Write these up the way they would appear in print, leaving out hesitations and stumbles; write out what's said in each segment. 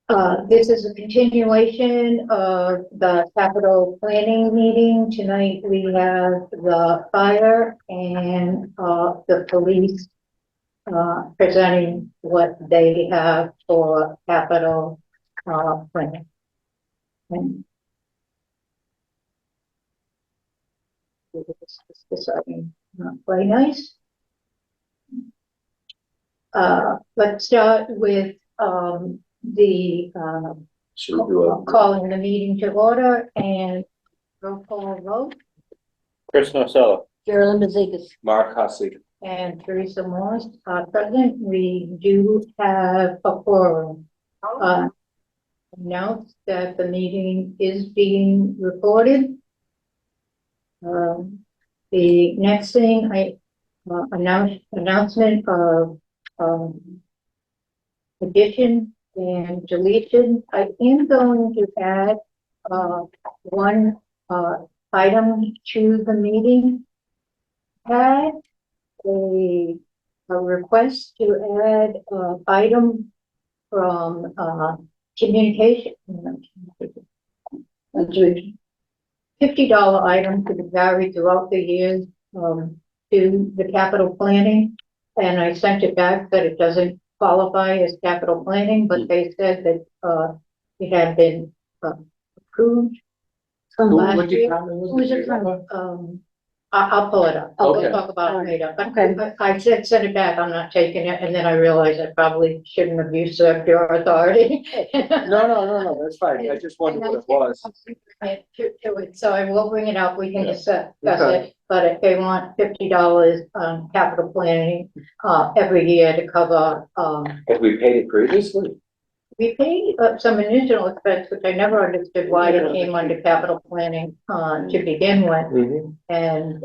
This is a continuation of the capital planning meeting. Tonight we have the fire and the police presenting what they have for capital planning. And this not quite nice. Let's start with the calling the meeting to order and roll call vote. Chris Marcella. Carolyn Mazikas. Mark Hussey. And Teresa Morris are present. We do have a quorum. Announce that the meeting is being recorded. The next thing announcement of addition and deletion. I am going to add one item to the meeting. Had a request to add an item from communication. $50 item could vary throughout the years to the capital planning, and I sent it back that it doesn't qualify as capital planning, but they said that it had been approved from last year. Who was it from? I'll pull it up. Okay. We'll talk about it later. But Okay. I said send it back. I'm not taking it, and then I realized I probably shouldn't have usurped your authority. No, that's fine. I just wondered what it was. To it, so I will bring it up. We can Yeah. discuss Okay. it. But if they want $50 capital planning every year to cover, Have we paid it previously? we paid some initial expense, which I never understood why it came under capital planning to begin with. Mm-hmm. And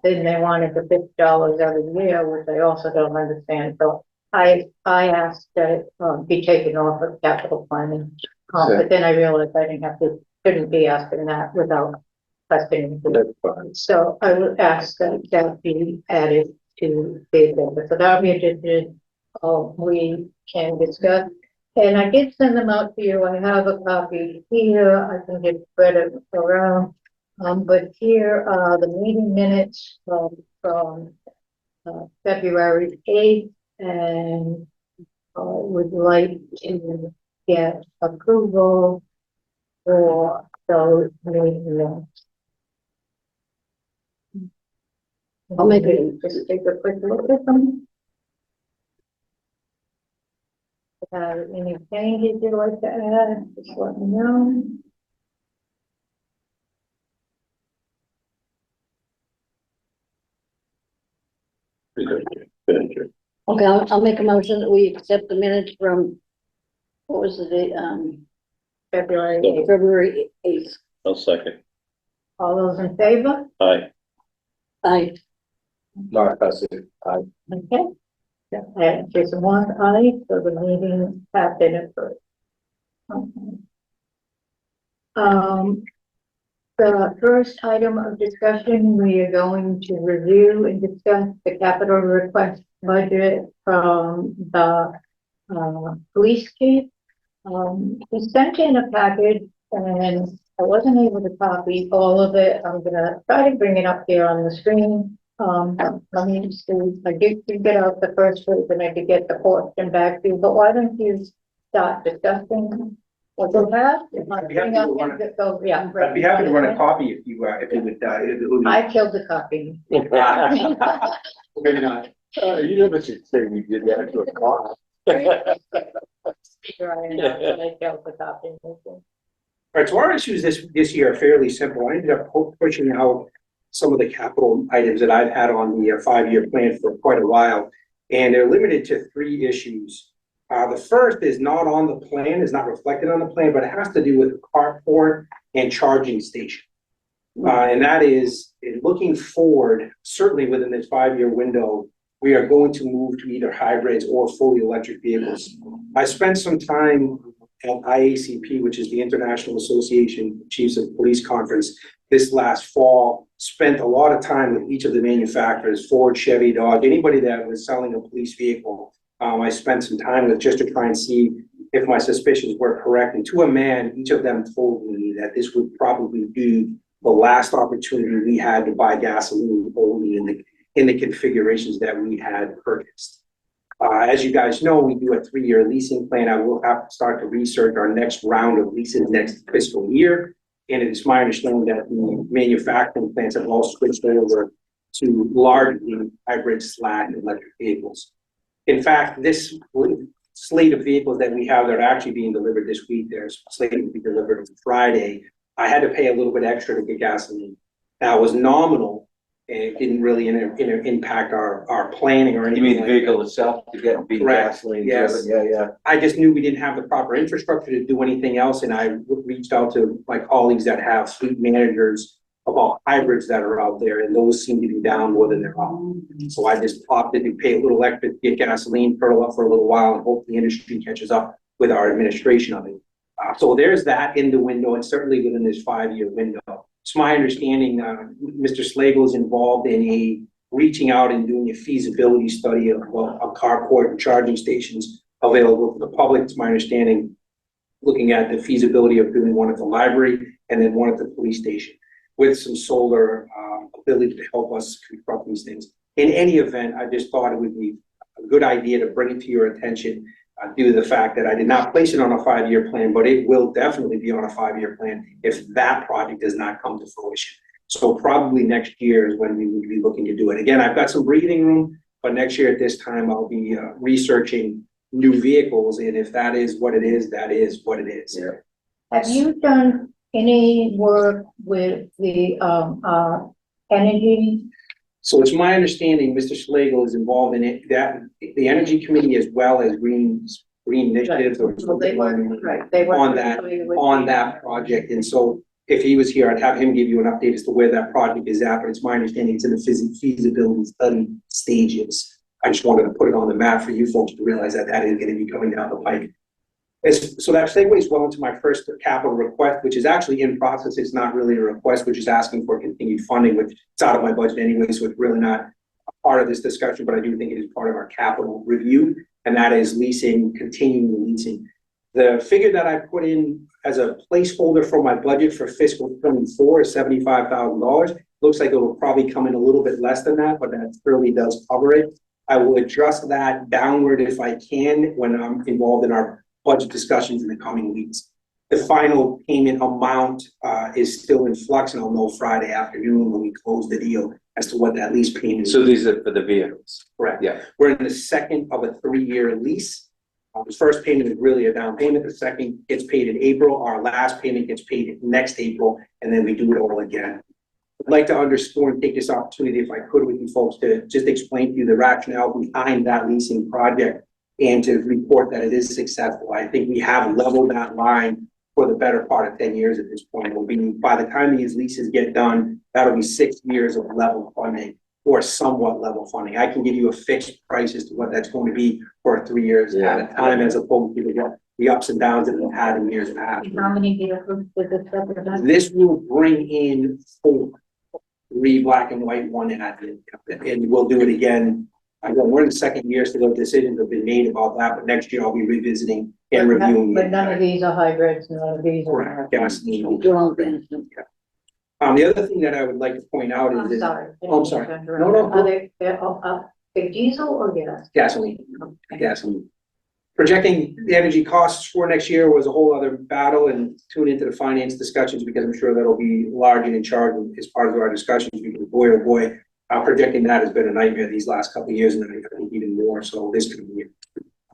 then they wanted the $50 every year, which I also don't understand. So I asked that it be taken off of capital planning. But then I realized I shouldn't be asking that without questioning. That's fine. So I would ask that that be added to the agenda. So that'll be addition. We can discuss. And I did send them out to you. I have a copy here. I can just spread it around. But here are the meeting minutes from February 8th, and would like to get approval for those meeting minutes. I'll make it. Just take a quick look at them. Any changes you'd like to add, just let me know. Okay, I'll make a motion that we accept the minutes from, what was the date, February 8th. February 8th. I'll second. All those in favor? Aye. Aye. Mark Hussey. Aye. Okay. And just one aye, so the meeting has been approved. Okay. The first item of discussion, we are going to review and discuss the capital request budget from the police chief. He sent in a package and I wasn't able to copy all of it. I'm gonna try to bring it up here on the screen. Let me just see. I did get out the first week and I could get the question back to you, but why don't you start discussing what you have? I'd be happy to run Yeah. I'd be happy to run a copy if you would. I killed the copy. Maybe not. You never should say we did that to a car. Sure, I know, but I killed the copy. All right, so our issues this year are fairly simple. I ended up pushing out some of the capital items that I've had on the 5-year plan for quite a while, and they're limited to 3 issues. The first is not on the plan, is not reflected on the plan, but it has to do with carport and charging station. And that is, looking forward, certainly within this 5-year window, we are going to move to either hybrids or fully electric vehicles. I spent some time at IACP, which is the International Association of Chiefs of Police Conference, this last fall, spent a lot of time with each of the manufacturers, Ford, Chevy, Dodge, anybody that was selling a police vehicle. I spent some time with just to try and see if my suspicions were correct. And to a man, each of them told me that this would probably be the last opportunity we had to buy gasoline only in the configurations that we had purchased. As you guys know, we do a 3-year leasing plan. I will have to start to research our next round of leases next fiscal year. And it is my understanding that the manufacturing plants have all switched over to largely hybrid/electric vehicles. In fact, this slate of vehicles that we have that are actually being delivered this week, they're slated to be delivered on Friday. I had to pay a little bit extra to get gasoline. Now, it was nominal, and it didn't really impact our planning or You anything. mean the like vehicle itself to get be Correct. gasoline? Yes. driven? Yeah. I just knew we didn't have the proper infrastructure to do anything else, and I reached out to my colleagues that have fleet managers of all hybrids that are out there, and those seem to be down more than they're up. So I just opted to pay a little extra to get gasoline, curl up for a little while, and hope the industry catches up with our administration of it. So there's that in the window, and certainly within this 5-year window. It's my understanding, Mr. Slagle is involved in reaching out and doing a feasibility study of carport and charging stations available to the public. It's my understanding, looking at the feasibility of doing one at the library and then one at the police station with some solar ability to help us construct these things. In any event, I just thought it would be a good idea to bring it to your attention due to the fact that I did not place it on a 5-year plan, but it will definitely be on a 5-year plan if that project does not come to fruition. So probably next year is when we would be looking to do it. Again, I've got some breathing room, but next year at this time, I'll be researching new vehicles. And if that is what it is, that is what it is. Yeah. Have you done any work with the, energy? So it's my understanding, Mr. Schlegel is involved in it, that the Energy Committee as well as Green Initiatives or Well, they weren't, right, they weren't. on that project. And so if he was here, I'd have him give you an update as to where that project is at, but it's my understanding it's in the feasibility study stages. I just wanted to put it on the map for you folks to realize that that is going to be coming down the pike. So that segues well into my first capital request, which is actually in process. It's not really a request, which is asking for continued funding, which it's out of my budget anyway, so it's really not a part of this discussion, but I do think it is part of our capital review, and that is leasing, continuing leasing. The figure that I put in as a placeholder for my budget for fiscal 24 is $75,000. Looks like it will probably come in a little bit less than that, but that really does cover it. I will adjust that downward if I can when I'm involved in our budget discussions in the coming weeks. The final payment amount is still in flux, and I'll know Friday afternoon when we close the deal as to what that lease payment is. So these are for the vehicles. Correct. Yeah. We're in the second of a 3-year lease. The first payment is really a down payment. The second gets paid in April. Our last payment gets paid next April, and then we do it all again. I'd like to underscore and take this opportunity, if I could, with you folks, to just explain to you the rationale behind that leasing project and to report that it is successful. I think we have leveled that line for the better part of 10 years at this point. It'll be, by the time these leases get done, that'll be 6 years of level funding or somewhat level funding. I can give you a fixed price as to what that's going to be for 3 years at a time, as opposed to the ups and downs that we've had in years past. How many vehicles does this represent? This will bring in 4, 3 black and white, 1 admin, and we'll do it again. We're in the second year, so the decisions have been made about that, but next year I'll be revisiting and reviewing. But none of these are hybrids, none of these are. Correct, gasoline. The other thing that I would like to point out I'm is that sorry. Oh, I'm sorry. No. Are they diesel or gas? gasoline. Projecting the energy costs for next year was a whole other battle, and tune into the finance discussions because I'm sure that'll be large and in charge as part of our discussions, because boy, oh boy, projecting that has been a nightmare these last couple of years, and I think even more so this could be.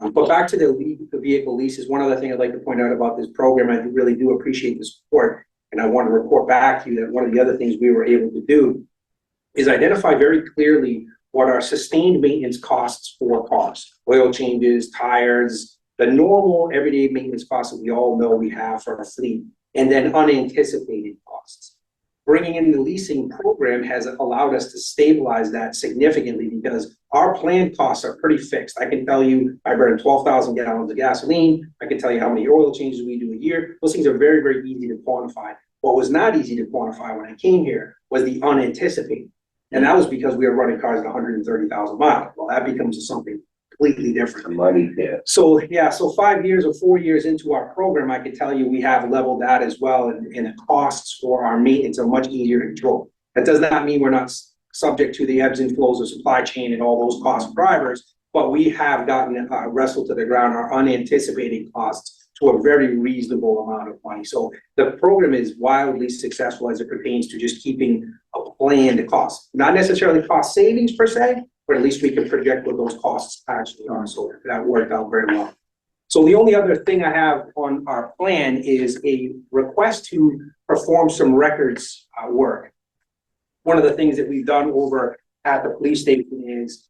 But back to the vehicle leases, one other thing I'd like to point out about this program, I really do appreciate the support, and I want to report back to you that one of the other things we were able to do is identify very clearly what our sustained maintenance costs for cars, oil changes, tires, the normal everyday maintenance costs that we all know we have for our fleet, and then unanticipated costs. Bringing in the leasing program has allowed us to stabilize that significantly because our planned costs are pretty fixed. I can tell you I burn 12,000 gallons of gasoline. I can tell you how many oil changes we do a year. Those things are very, very easy to quantify. What was not easy to quantify when I came here was the unanticipated. And that was because we were running cars at 130,000 miles. Well, that becomes something completely different. Money there. So, yeah, so 5 years or 4 years into our program, I can tell you we have leveled that as well, and the costs for our maintenance are much easier to control. That does not mean we're not subject to the ebbs and flows of supply chain and all those cost drivers, but we have gotten wrestled to the ground our unanticipated costs to a very reasonable amount of money. So the program is wildly successful as it pertains to just keeping a planned cost, not necessarily cost savings per se, but at least we can project what those costs actually are. So that worked out very well. So the only other thing I have on our plan is a request to perform some records work. One of the things that we've done over at the police station is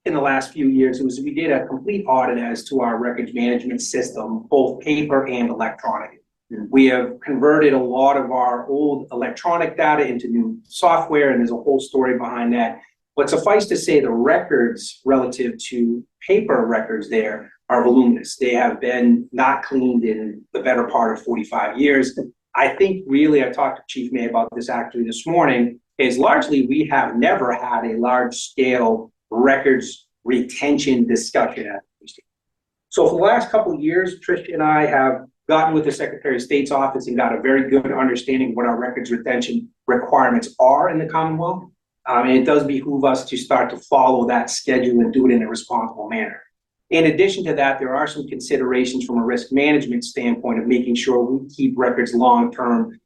in the last few years was we did a complete audit as to our records management system, both paper and electronic. We have converted a lot of our old electronic data into new software, and there's a whole story behind that. But suffice to say, the records relative to paper records there are voluminous. They have been not cleaned in the better part of 45 years. I think really, I talked to Chief May about this actually this morning, is largely we have never had a large scale records retention discussion at the police station. So for the last couple of years, Tricia and I have gotten with the Secretary of State's office and got a very good understanding of what our records retention requirements are in the Commonwealth. And it does behoove us to start to follow that schedule and do it in a responsible manner. In addition to that, there are some considerations from a risk management standpoint of making sure we keep records long-term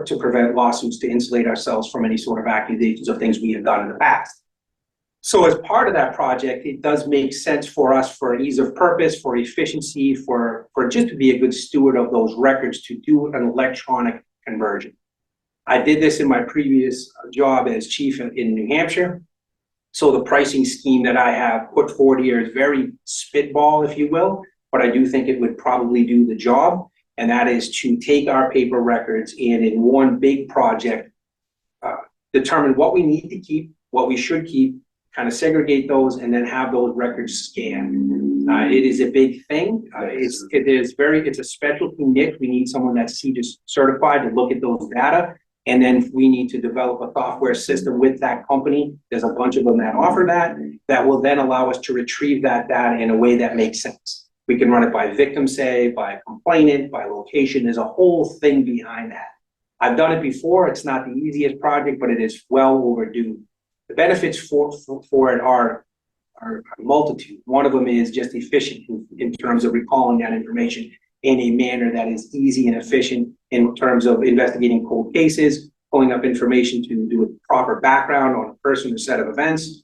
to prevent lawsuits, to insulate ourselves from any sort of accusations of things we have done in the past. So as part of that project, it does make sense for us for ease of purpose, for efficiency, for just to be a good steward of those records to do an electronic conversion. I did this in my previous job as chief in New Hampshire. So the pricing scheme that I have put forward here is very spitball, if you will, but I do think it would probably do the job. And that is to take our paper records and in one big project, determine what we need to keep, what we should keep, kind of segregate those, and then have those records scanned. It is a big thing. It's a specialty niche. We need someone that's CJIS certified to look at those data. And then we need to develop a software system with that company. There's a bunch of them that offer that will then allow us to retrieve that data in a way that makes sense. We can run it by victim say, by complainant, by location. There's a whole thing behind that. I've done it before. It's not the easiest project, but it is well overdue. The benefits for it are a multitude. One of them is just efficient in terms of recalling that information in a manner that is easy and efficient in terms of investigating cold cases, pulling up information to do a proper background on a person or set of events,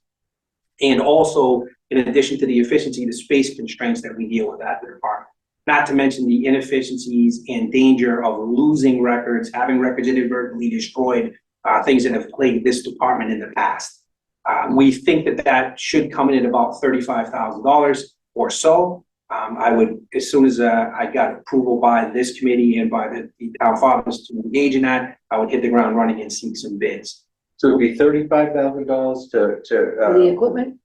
and also, in addition to the efficiency, the space constraints that we deal with at the department. Not to mention the inefficiencies and danger of losing records, having records inadvertently destroyed, things that have plagued this department in the past. We think that should come in at about $35,000 or so. I would, as soon as I got approval by this committee and by the town fathers to engage in that, I would hit the ground running and seek some bids. So it'd be $35,000 For the equipment?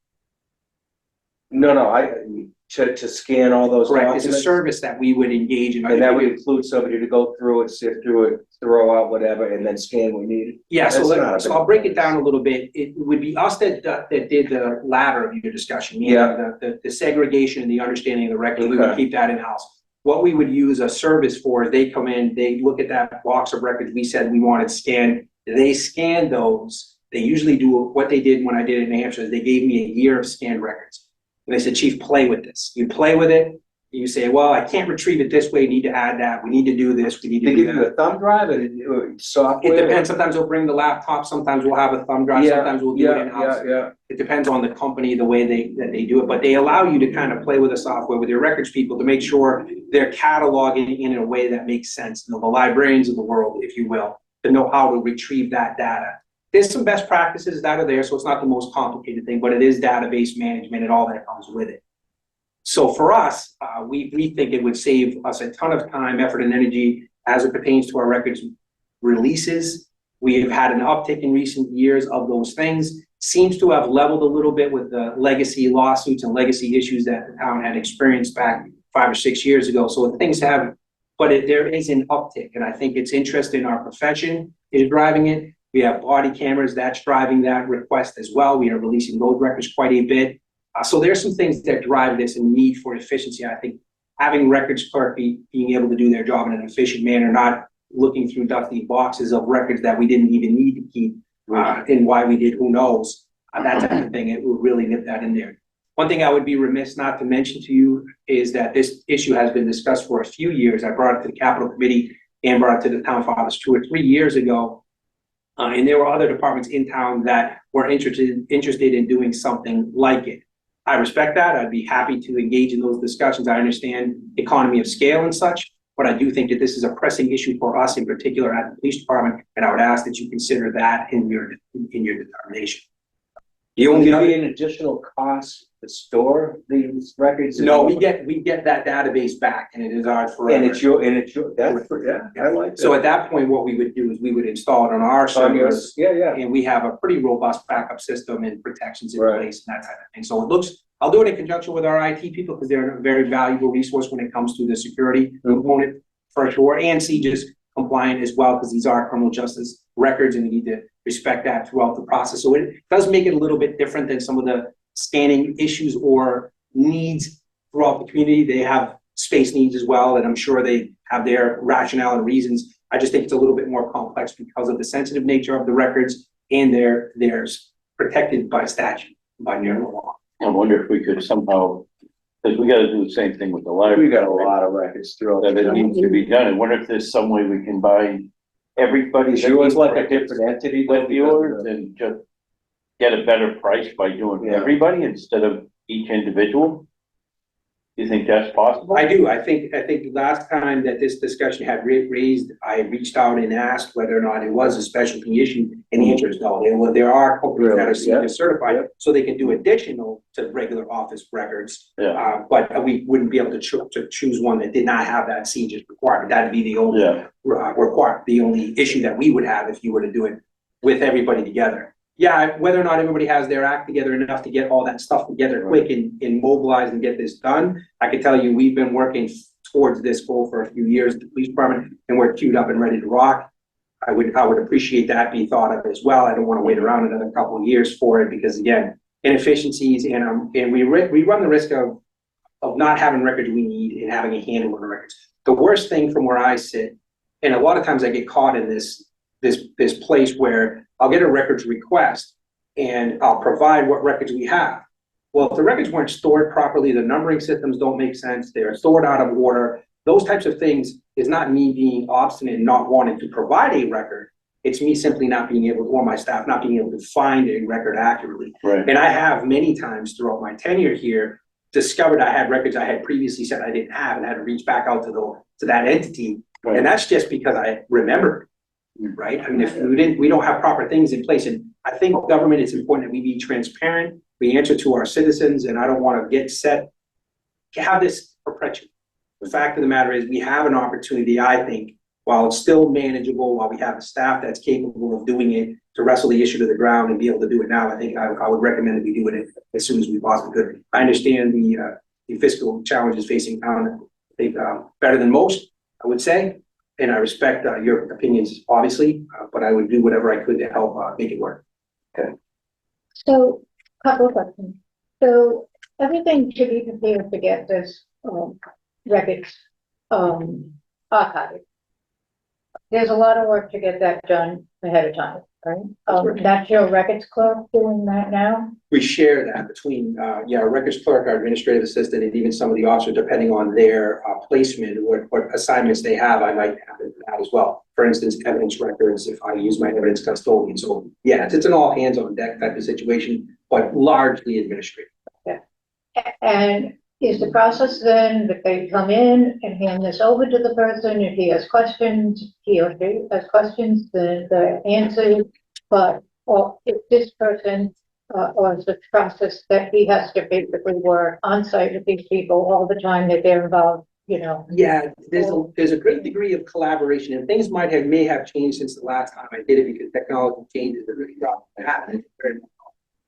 to scan all those Correct, it's a documents? service that we would engage in. And that would include somebody to go through it, sift through it, throw out whatever, and then scan what needed? Yeah, so That's not a so big I'll break it price. down a little bit. It would be us that did the latter of your discussion. Meaning Yeah. The segregation and the understanding of the record, we would Okay. keep that in-house. What we would use a service for is they come in, they look at that box of records we said we wanted scanned. They scan those. They usually do what they did when I did it in New Hampshire is they gave me a year of scanned records. And they said, Chief, play with this. You play with it. You say, well, I can't retrieve it this way. You need to add that. We need to do this. We need to They do give you that. a thumb drive and software? It depends. Sometimes we'll bring the laptop. Sometimes we'll have a thumb drive. Sometimes we'll do it in-house. Yeah. It depends on the company, the way they do it, but they allow you to kind of play with the software with your records people to make sure they're cataloging in a way that makes sense. You know, the librarians of the world, if you will, to know how to retrieve that data. There's some best practices that are there, so it's not the most complicated thing, but it is database management and all that comes with it. So for us, we think it would save us a ton of time, effort, and energy as it pertains to our records releases. We have had an uptick in recent years of those things. Seems to have leveled a little bit with the legacy lawsuits and legacy issues that the town had experienced back 5 or 6 years ago. So things have, but there is an uptick, and I think it's interest in our profession is driving it. We have body cameras that's driving that request as well. We are releasing those records quite a bit. So there's some things that drive this and need for efficiency. I think having records clerk being able to do their job in an efficient manner, not looking through dusty boxes of records that we didn't even need to keep, and why we did, who knows, that type of thing, it will really nip that in there. One thing I would be remiss not to mention to you is that this issue has been discussed for a few years. I brought it to the Capital Committee and brought it to the town fathers 2 or 3 years ago. And there were other departments in town that were interested in doing something like it. I respect that. I'd be happy to engage in those discussions. I understand economy of scale and such, but I do think that this is a pressing issue for us in particular at the police department, and I would ask that you consider that in your determination. The Will only there be other, an additional cost to store these records? no, we get that database back, and it is ours forever. And it's your, that's, yeah, I like that. So at that point, what we would do is we would install it on our servers, Yeah, and we have a pretty robust backup system and protections in Right. place and that type of thing. So it looks, I'll do it in conjunction with our IT people because they're a very valuable resource when it comes to the security component for sure, and CJIS compliant as well, because these are criminal justice records and we need to respect that throughout the process. So it does make it a little bit different than some of the scanning issues or needs throughout the community. They have space needs as well, and I'm sure they have their rationale and reasons. I just think it's a little bit more complex because of the sensitive nature of the records and they're protected by statute, by general law. I wonder if we could somehow, because we gotta do the same thing with the library. We got a lot of records throughout. That it needs to be done. I wonder if there's some way we can buy everybody. Is yours like a different entity? though, With because yours of the- and just get a better price by doing Yeah. everybody instead of each individual? Do you think that's possible? I do. I think last time that this discussion had raised, I reached out and asked whether or not it was a specialty issue, and the answer is no. There are companies that are Really? Yeah. certified, so they can do additional to regular office records. Yeah, But we wouldn't be able to choose one that did not have that CJIS requirement. That'd be the only yeah, the only issue that we would have if you were to do it with everybody together. Yeah, whether or not everybody has their act together enough to get all that stuff together quick and mobilize and get this done. I can tell you, we've been working towards this goal for a few years, the police department, and we're queued up and ready to rock. I would appreciate that be thought of as well. I don't want to wait around another couple of years for it because again, inefficiencies and we run the risk of not having records we need and having a handle on the records. The worst thing from where I sit, and a lot of times I get caught in this place where I'll get a records request and I'll provide what records we have. Well, if the records weren't stored properly, the numbering systems don't make sense, they're stored out of order, those types of things is not me being obstinate and not wanting to provide a record. It's me simply not being able, or my staff not being able to find a record accurately. right. And I have many times throughout my tenure here discovered I had records I had previously said I didn't have and had to reach back out to that entity. Right. And that's just because I remembered, right? I mean, if we don't have proper things in place, and I think government, it's important that we be transparent, we answer to our citizens, and I don't want to get set to have this perpetuate. The fact of the matter is we have an opportunity, I think, while it's still manageable, while we have a staff that's capable of doing it, to wrestle the issue to the ground and be able to do it now. I think I would recommend that we do it as soon as we possibly could. I understand the fiscal challenges facing town, I think better than most, I would say. And I respect your opinions, obviously, but I would do whatever I could to help make it work. So, couple of questions. So, everything should be prepared to get this, records, archived. There's a lot of work to get that done ahead of time, right? That's your records clerk doing that now? We share that between, our records clerk, our administrative assistant, and even some of the officers, depending on their placement, what assignments they have, I might have that as well. For instance, evidence records, if I use my evidence custodian. So, yeah, it's an all hands on deck type of situation, but largely administrative. And is the process then that they come in and hand this over to the person, if he has questions, he or she has questions, then they're answered, but, or if this person, or is the process that he has to basically work on site with these people all the time that they're involved, you know? Yeah, there's a great degree of collaboration, and things may have changed since the last time I did it because technology changes are really happening.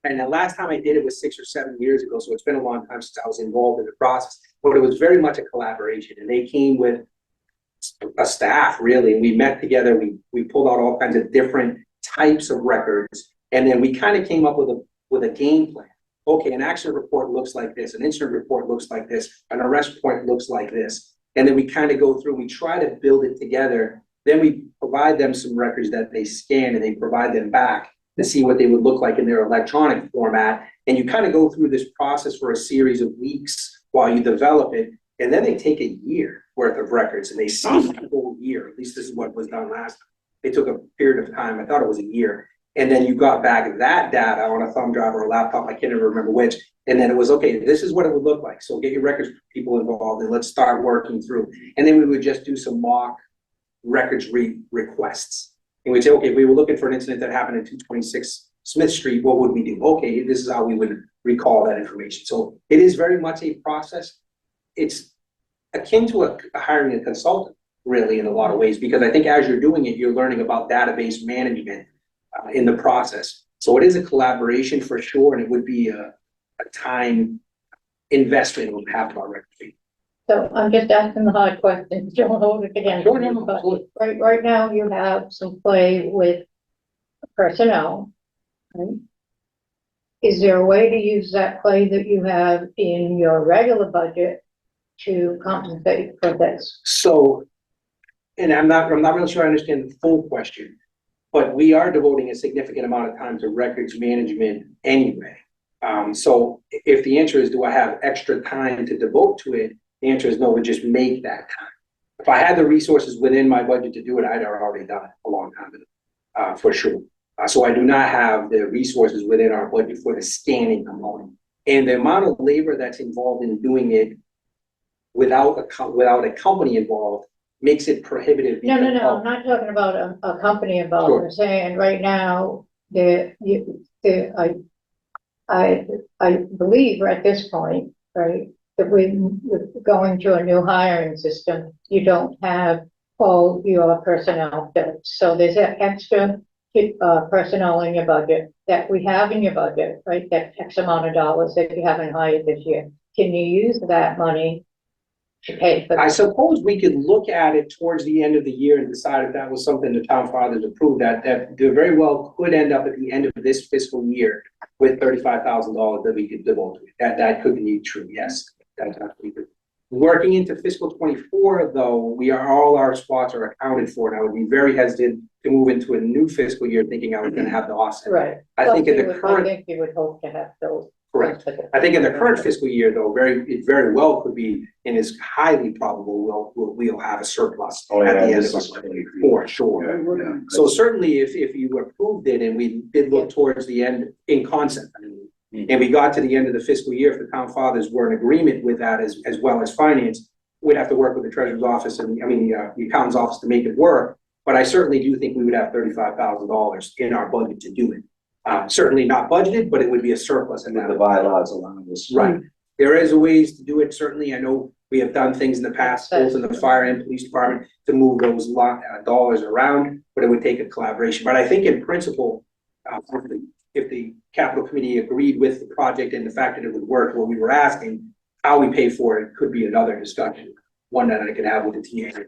And the last time I did it was 6 or 7 years ago, so it's been a long time since I was involved in the process. But it was very much a collaboration, and they came with a staff, really. We met together, we pulled out all kinds of different types of records, and then we kind of came up with a game plan. okay, an accident report looks like this, an incident report looks like this, an arrest point looks like this. And then we kind of go through, we try to build it together. Then we provide them some records that they scan and they provide them back to see what they would look like in their electronic format. And you kind of go through this process for a series of weeks while you develop it. And then they take a year worth of records and they see the whole year. At least this is what was done last time. They took a period of time, I thought it was a year. And then you got back that data on a thumb drive or a laptop, I can't even remember which. And then it was, okay, this is what it would look like. So get your records people involved and let's start working through. And then we would just do some mock records requests. And we'd say, okay, we were looking for an incident that happened in 226 Smith Street, what would we do? Okay, this is how we would recall that information. So it is very much a process. It's akin to hiring a consultant, really, in a lot of ways, because I think as you're doing it, you're learning about database management in the process. So it is a collaboration for sure, and it would be a time investment on behalf of our record team. So I'm just asking the hard questions, don't hold it against Sure, me, no, but absolutely. right now you have some play with personnel. Right? Is there a way to use that play that you have in your regular budget to compensate for this? So, and I'm not really sure I understand the full question, but we are devoting a significant amount of time to records management anyway. So if the answer is, do I have extra time to devote to it? The answer is no, we just make that time. If I had the resources within my budget to do it, I'd already done it a long time ago, for sure. So I do not have the resources within our budget for the scanning component. And the amount of labor that's involved in doing it without a company involved makes it prohibitive. No, because- I'm not talking about a company involved. Sure. I'm saying right now, I believe we're at this point, right, that we're going to a new hiring system. You don't have all your personnel filled. So there's an extra personnel in your budget that we have in your budget, right? That X amount of dollars that you haven't hired this year. Can you use that money to pay for I that? suppose we could look at it towards the end of the year and decide if that was something the town fathers approved, that very well could end up at the end of this fiscal year with $35,000 that we could devote to it. That could be true, yes. That's absolutely true. Working into fiscal 24, though, all our spots are accounted for, and I would be very hesitant to move into a new fiscal year thinking I was gonna have the offset. Right. I think in the I current, think you would hope to have those. correct. I think in the current fiscal year, though, it very well could be, and is highly probable, we'll have a surplus Oh, at yeah, the end this of is our, 23. for sure. So certainly if you approved it and we did look towards the end in concept, I mean, and we got to the end of the fiscal year, if the town fathers were in agreement with that as well as finance, we'd have to work with the treasurer's office and, the accountant's office to make it work. But I certainly do think we would have $35,000 in our budget to do it. Certainly not budgeted, but it would be a surplus in And that. the bylaws allow us. Right. There is a ways to do it. Certainly, I know we have done things in the past, both in the fire and police department, to move those dollars around, but it would take a collaboration. But I think in principle, if the capital committee agreed with the project and the fact that it would work, what we were asking, how we pay for it could be another discussion, one that I could have with the TA.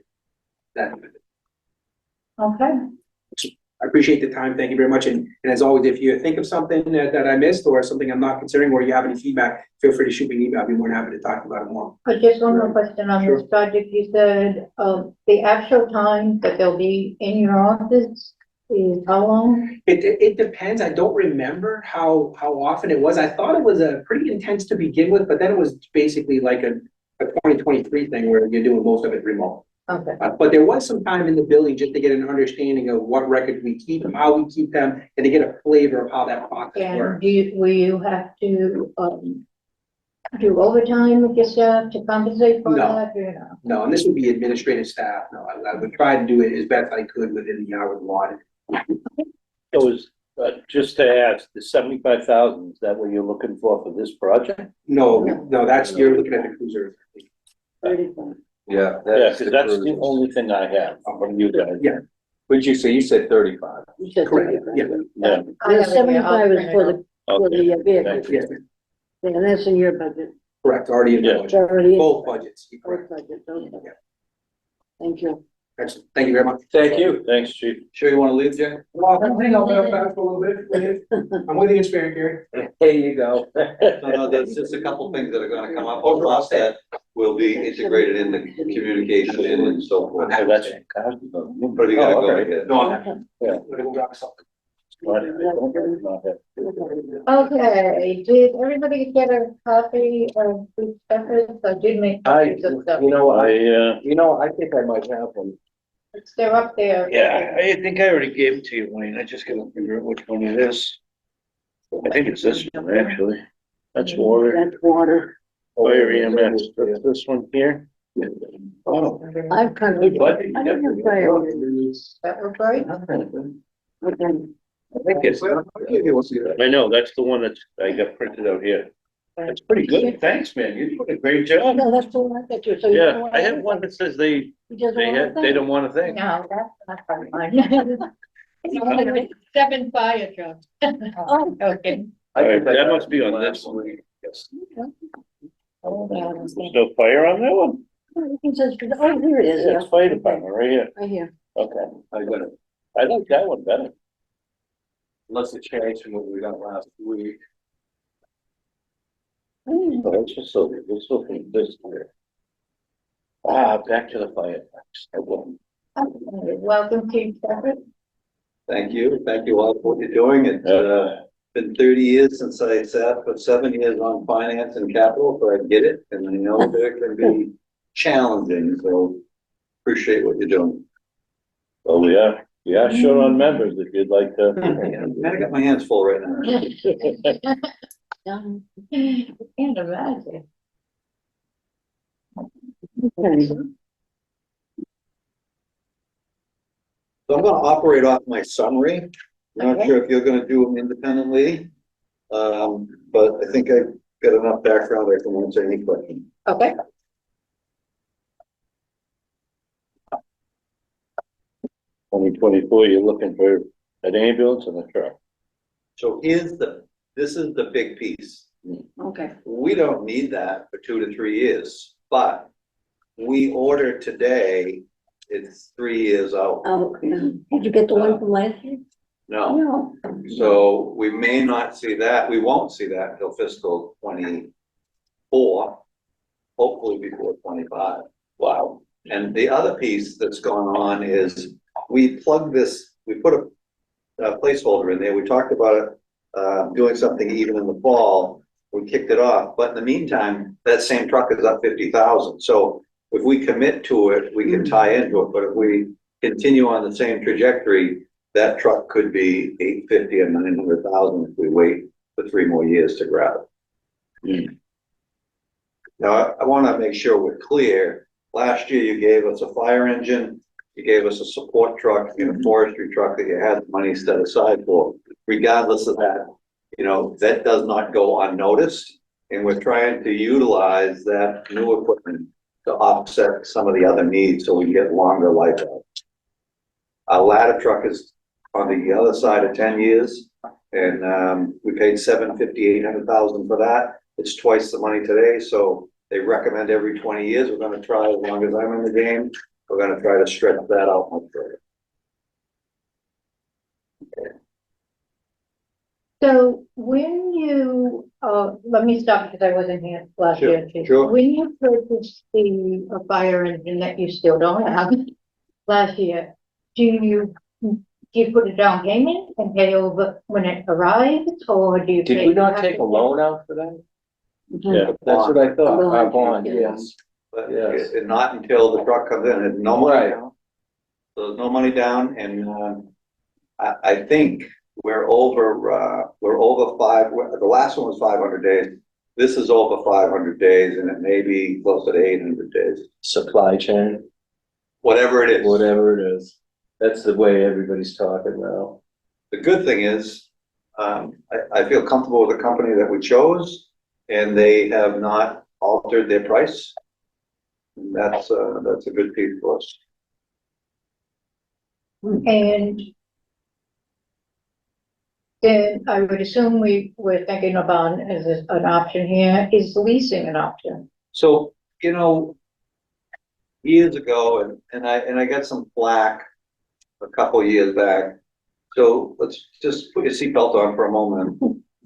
Okay, I appreciate the time. Thank you very much. And as always, if you think of something that I missed or something I'm not considering, or you have any feedback, feel free to shoot me an email. I'd be more than happy to talk about it more. but just one more question on this Sure. project. You said, the actual time that they'll be in your office is how long? It depends. I don't remember how often it was. I thought it was a pretty intense to begin with, but then it was basically like a 2023 thing where you're doing most of it remote. Okay, But there was some time in the building just to get an understanding of what records we keep, how we keep them, and to get a flavor of how that process and works. will you have to, do overtime with your staff to compensate for No. that, or no? No, and this would be administrative staff. No, I would try to do it as best I could within the hours allotted. So is, just to ask, the 75,000, is that what you're looking for this project? No, you're looking at the cruiser. 35. Yeah. Yeah, because that's the only thing I have from you guys. Yeah. What'd you say? You said 35. You said Correct, 35. yeah. Yeah. I The have it here. I'll 75 is print it for out. the Okay. vehicle, Yes, and that's in your budget, correct, already in the Yeah. it's budget, already in both budgets. both budgets, okay. Yeah. Thank you. Excellent. Thank you very much. Thank you. Thanks, chief. Sure you wanna leave, Jay? Well, hang on back for a little bit. I'm with you, Spirit, Gary. There you go. No, there's just a couple things that are gonna come up over us that will be integrated in the communication and so forth. So that's. But we gotta go ahead. No, I'm Yeah. gonna go grab something. Okay, did everybody get a copy of these efforts? I did make I, copies of stuff. you know, I, I think I might have one. They're up there. yeah, I think I already gave it to you, Wayne. I just gotta figure out which one it is. I think it's this one, actually. That's water. That's water. Fire EMS. That's this one here. Oh. I've kind of. Good budget. I don't have fire. That was right. Okay. I think it's, I know, that's the one that I got printed out here. That's pretty good. Thanks, man. You did a great job. No, that's the one I got you, so. you Yeah, don't wanna- I have one that says they You just want have, they don't want a thing. No, that's not from mine. 7 fire trucks. Oh. Okay. All right, that must be on this one. Yes. There's no fire on that one? It says, oh, here it is, yeah, That's fire department right here. right here. Okay. I got it. I like that one better. Unless it changed from what we got last week. So let's just look at this here. Ah, back to the fire trucks. I will. Welcome, Chief Shepherd. Thank you all for what you're doing. It's, been 30 years since I sat for 7 years on finance and capital, so I get it, and I know that it can be challenging, so appreciate what you're doing. Oh, we are short on members if you'd like to. I got my hands full right now. I can't imagine. Okay. So I'm gonna operate off my summary. I'm not sure if you're gonna do them independently. But I think I've got enough background, I can answer any question. Okay. 2024, you're looking for an ambulance and a truck. So this is the big piece. Okay. We don't need that for 2 to 3 years, but we order today, it's 3 years out. Oh, yeah. Did you get the one from last year? No, No. so we may not see that, we won't see that until fiscal 24, hopefully before 25. Wow. And the other piece that's going on is we plug this, we put a placeholder in there. We talked about it, doing something even in the fall. We kicked it off, but in the meantime, that same truck is up 50,000. So if we commit to it, we can tie into it. But if we continue on the same trajectory, that truck could be 850 and 900,000 if we wait for 3 more years to grab it. Now, I want to make sure we're clear. Last year, you gave us a fire engine, you gave us a support truck and a forestry truck that you had money set aside for. Regardless of that, you know, that does not go unnoticed. And we're trying to utilize that new equipment to offset some of the other needs so we get longer life out. Our ladder truck is on the other side of 10 years. And we paid 800,000 for that. It's twice the money today, so they recommend every 20 years. We're gonna try, as long as I'm in the game, we're gonna try to stretch that out much further. So when you, let me stop because I wasn't here last Sure, year. Chief. sure. When you purchased the fire engine that you still don't have last year, do you put a down payment and pay over when it arrives, or do you? Did pay we not after take a that? loan out for that? Yeah. That's what I thought, Bond. our bond, yes. But Yes. and not until the truck comes in, there's no money Right. down. So there's no money down, and I think we're over 5, the last one was 500 days. This is over 500 days, and it may be closer to 800 days, Supply chain, whatever it is. whatever it is. That's the way everybody's talking now. The good thing is, I feel comfortable with the company that we chose, and they have not altered their price. And that's a good piece for us. And then I would assume we're thinking about as an option here, is leasing an option? So, you know, years ago, and I got some flack a couple years back. So let's just put your seatbelt on for a moment.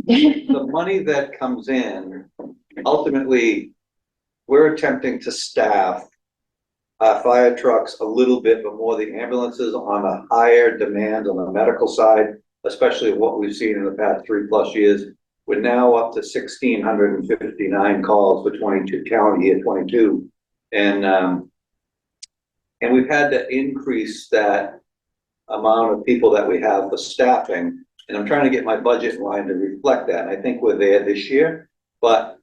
The money that comes in, ultimately, we're attempting to staff our fire trucks a little bit, but more the ambulances on a higher demand on the medical side, especially what we've seen in the past 3+ years. We're now up to 1,659 calls for 22 calendar year 22. And we've had to increase that amount of people that we have for staffing. And I'm trying to get my budget in line to reflect that. And I think we're there this year. But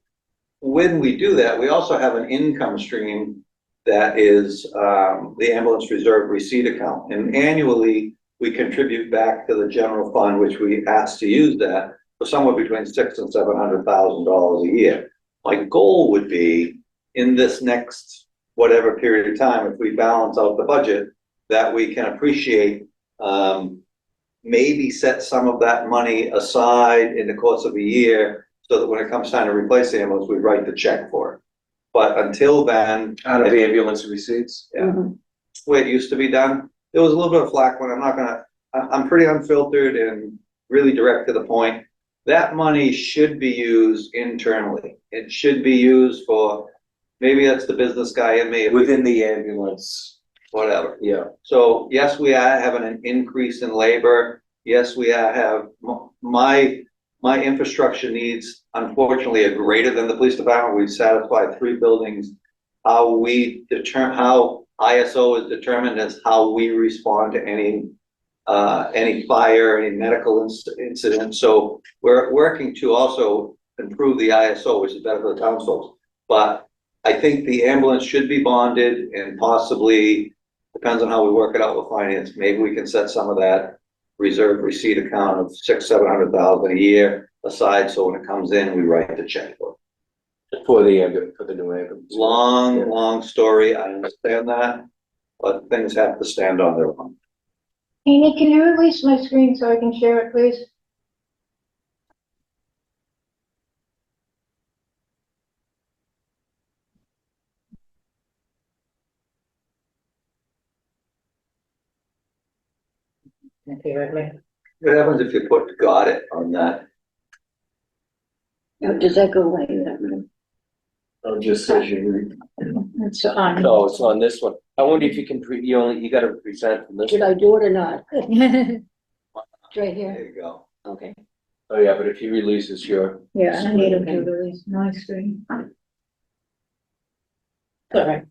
when we do that, we also have an income stream that is the ambulance reserve receipt account. And annually, we contribute back to the general fund, which we ask to use that for somewhere between $600,000 and $700,000 a year. My goal would be in this next whatever period of time, if we balance out the budget, that we can appreciate, maybe set some of that money aside in the course of a year so that when it comes time to replace the ambulance, we write the check for it. But until then, Out of ambulance receipts? yeah, the way it used to be done, there was a little bit of flack when I'm pretty unfiltered and really direct to the point. That money should be used internally. It should be used for, maybe that's the business guy in me, Within the ambulance, whatever. yeah. So yes, we are having an increase in labor. Yes, we have, my infrastructure needs, unfortunately, are greater than the police department. We've satisfied 3 buildings. How ISO is determined as how we respond to any fire, any medical incident. So we're working to also improve the ISO, which is better for the townsfolk. But I think the ambulance should be bonded, and possibly, depends on how we work it out with finance, maybe we can set some of that reserve receipt account of $600,000-700,000 a year aside, so when it comes in, we write the check for it. For the ambulance, for the new ambulance. Long story, I understand that, but things have to stand on their own. Amy, can you release my screen so I can share it, please? Okay, right. What happens if you put "got it" on that? Now, does that go away? Oh, just says you. It's on. No, it's on this one. I wonder if you can, you gotta present from this. Should I do it or not? It's right here. There you go. Okay. Oh, yeah, but if he releases your. Yeah, I need him to release my screen. Correct.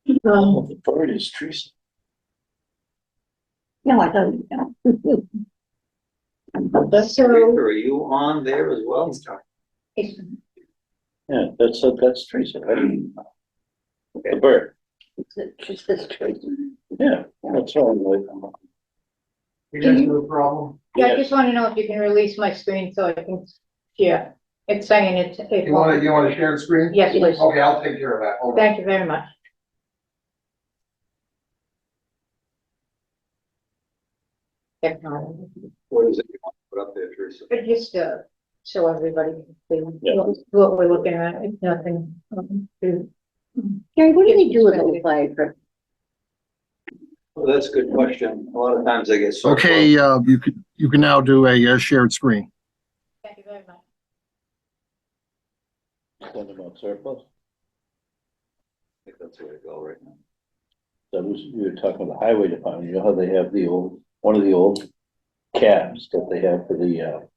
The bird is Teresa. No, I don't. So, Are you on there as well? Yeah, that's Teresa, right? The bird, Just this tree. yeah, that's all. You guys have a problem? yeah, I just want to know if you can release my screen so I can, yeah, it's saying it's. You want to share the screen? Yes, please. Okay, I'll take care of that. Hold on. Thank you very much. Technology. What is it you want to put up there, Teresa? But just, so everybody can see Yeah. what we're looking at, it's nothing. Gary, what do they do with those fire trucks? Well, that's a good question. A lot of times they get. surplus. Okay, you can now do a shared screen. Thank you very much. Talking about surplus, I think that's the way to go right now. that was, you were talking about the highway department, you know how they have one of the old cabs that they have for the,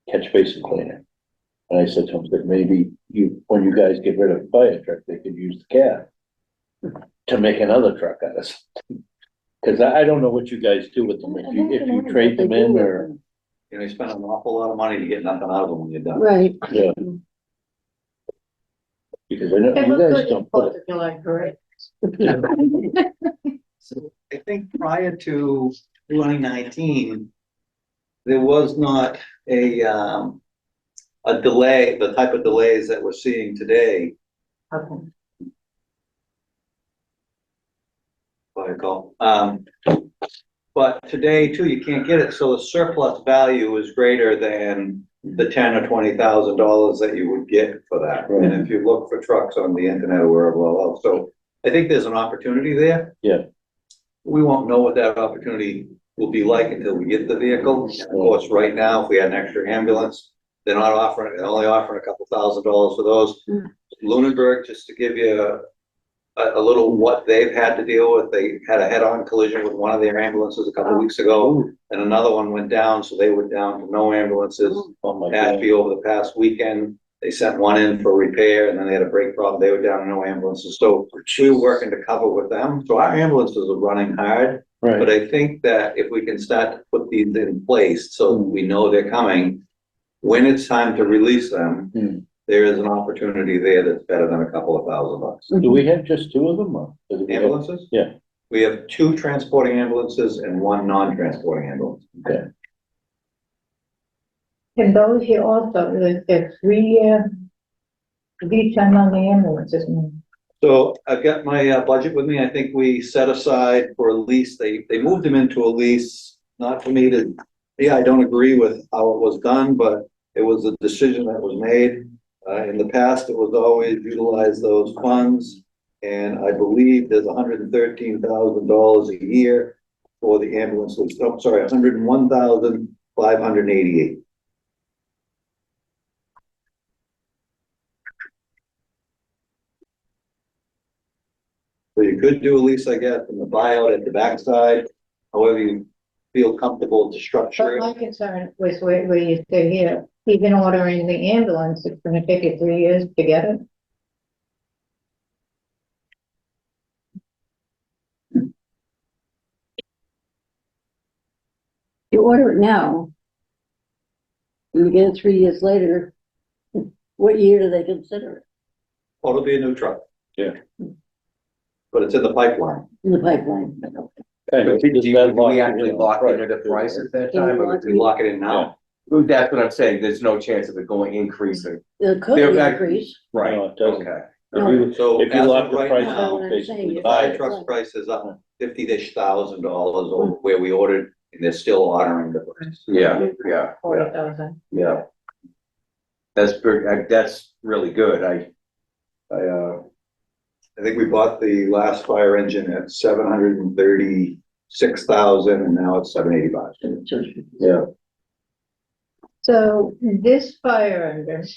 catch basin cleaner. And I said to him, that maybe when you guys get rid of a fire truck, they could use the cab to make another truck out of something. Cause I don't know what you guys do with them, if you trade them in or, You know, you spend an awful lot of money to get nothing out of them when you're done. Right. yeah. Because I know It you looked guys good in don't put Fourth of July parade. So I think prior to 2019, there was not a delay, the type of delays that we're seeing today. Okay. What I call, but today too, you can't get it, so the surplus value is greater than the $10,000 or $20,000 that you would get for that. Right. And if you look for trucks on the internet or wherever else, so I think there's an opportunity there. Yeah. We won't know what that opportunity will be like until we get the vehicle. Of course, right now, if we had an extra ambulance, they're not offering, they're only offering a couple $1,000s for those. Mm. Lunenburg, just to give you a little what they've had to deal with, they had a head-on collision with one of their ambulances a couple weeks ago, and another one went down, so they were down to no ambulances. Oh, my God. Ashby over the past weekend, they sent one in for repair, and then they had a brake problem, they were down to no ambulances, so we were working to cover with them, so our ambulances are running hard. But Right, I think that if we can start to put these in place, so we know they're coming, when it's time to release them, Hmm. there is an opportunity there that's better than a couple of $1,000. do we have just two of them, or? does it- Ambulances? Yeah. We have 2 transporting ambulances and 1 non-transporting ambulance. And those here also, the 3-year lead time on the ambulance, isn't it? So I've got my budget with me. I think we set aside for a lease. They moved them into a lease, not for me to, I don't agree with how it was done, but it was a decision that was made. In the past, it was always utilize those funds. And I believe there's $113,000 a year for the ambulance lease. Oh, sorry, 101,588. So you could do a lease, I guess, from the buyout at the backside, however you feel comfortable to structure But it. my concern was where you say here, even ordering the ambulance, it's gonna take you 3 years to get it. You order it now. You get it 3 years later. What year do they consider it? Oh, it'll be a new truck. Yeah. But it's in the pipeline. In the pipeline? Kind of, Do does you, that do we lock actually in lock price? into the price at that Can you time? or lock We lock it in now. That's what I'm saying, there's no chance of it going increasing. It could They're back- increase. Right, No, it doesn't. okay. No. So If you as lock of the right price, now, I'm basically saying the you- fire Right. truck's price is up $50,000 over where we ordered, and they're still honoring the price. Yeah, yeah, 40,000. yeah. That's pretty, that's really good, I think we bought the last fire engine at $736,000, and now it's $785. yeah. So this fire engine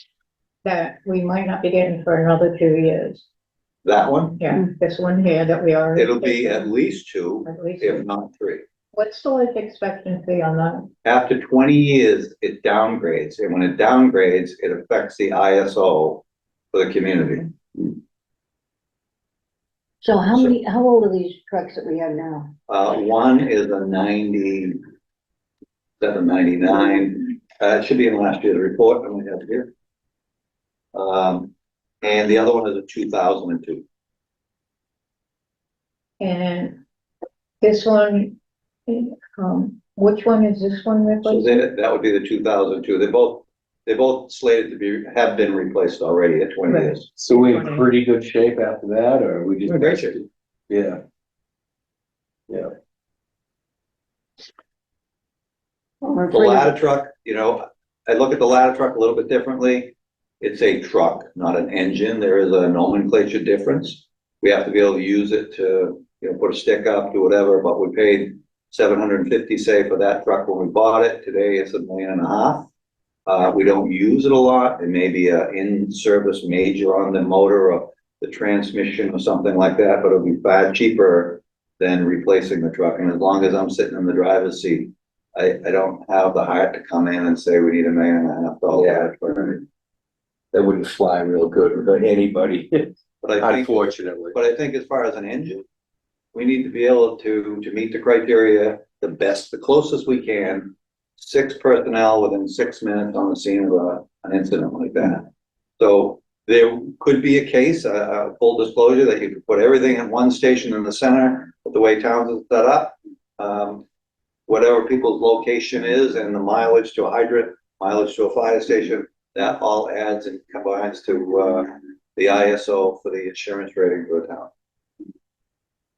that we might not be getting for another 2 years, That one, yeah, this one here that we are. it'll be at least 2, At least, if not 3. what's the life expectancy on that? After 20 years, it downgrades, and when it downgrades, it affects the ISO for the community. So how old are these trucks that we have now? One is a 97, 99, it should be in last year's report, I only have it here. And the other one is a 2002. And this one, which one is this one So replacing? that would be the 2002. They're both slated to have been replaced already at 20 Right. years. So we in pretty good shape after that, or we just? We're in great shape. Yeah. Yeah. Or The ladder truck, I look at the ladder truck a little bit differently. It's a truck, not an engine. There is a nomenclature difference. We have to be able to use it to, put a stick up, do whatever, but we paid $750, say, for that truck when we bought it. Today it's $1.5 million. We don't use it a lot. It may be a in-service major on the motor or the transmission or something like that, but it'll be far cheaper than replacing the truck. And as long as I'm sitting in the driver's seat, I don't have the heart to come in and say we need $1.5 million. Yeah. That wouldn't fly real good with anybody, But I think, unfortunately. as far as an engine, we need to be able to meet the criteria the closest we can. 6 personnel within 6 minutes on the scene of an incident like that. So there could be a case, full disclosure, that you could put everything in one station in the center, with the way towns is set up. Whatever people's location is and the mileage to a hydrant, mileage to a fire station, that all adds and combines to the ISO for the insurance rating for the town.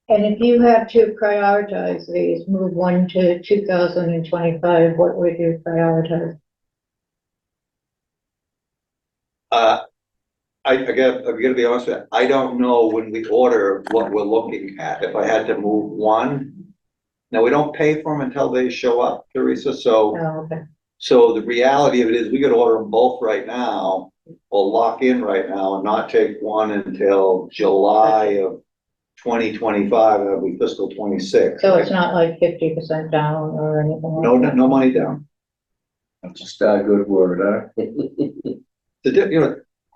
And if you had to prioritize these, move one to 2025, what would you prioritize? I gotta be honest with you, I don't know when we order what we're looking at, if I had to move one. Now, we don't pay for them until they show up, Teresa, so, Oh, okay. so the reality of it is we could order them both right now, or lock in right now and not take one until July of 2025, that'll be fiscal 26. So it's not like 50% down or anything like No, that? no money down. That's just a good word, huh?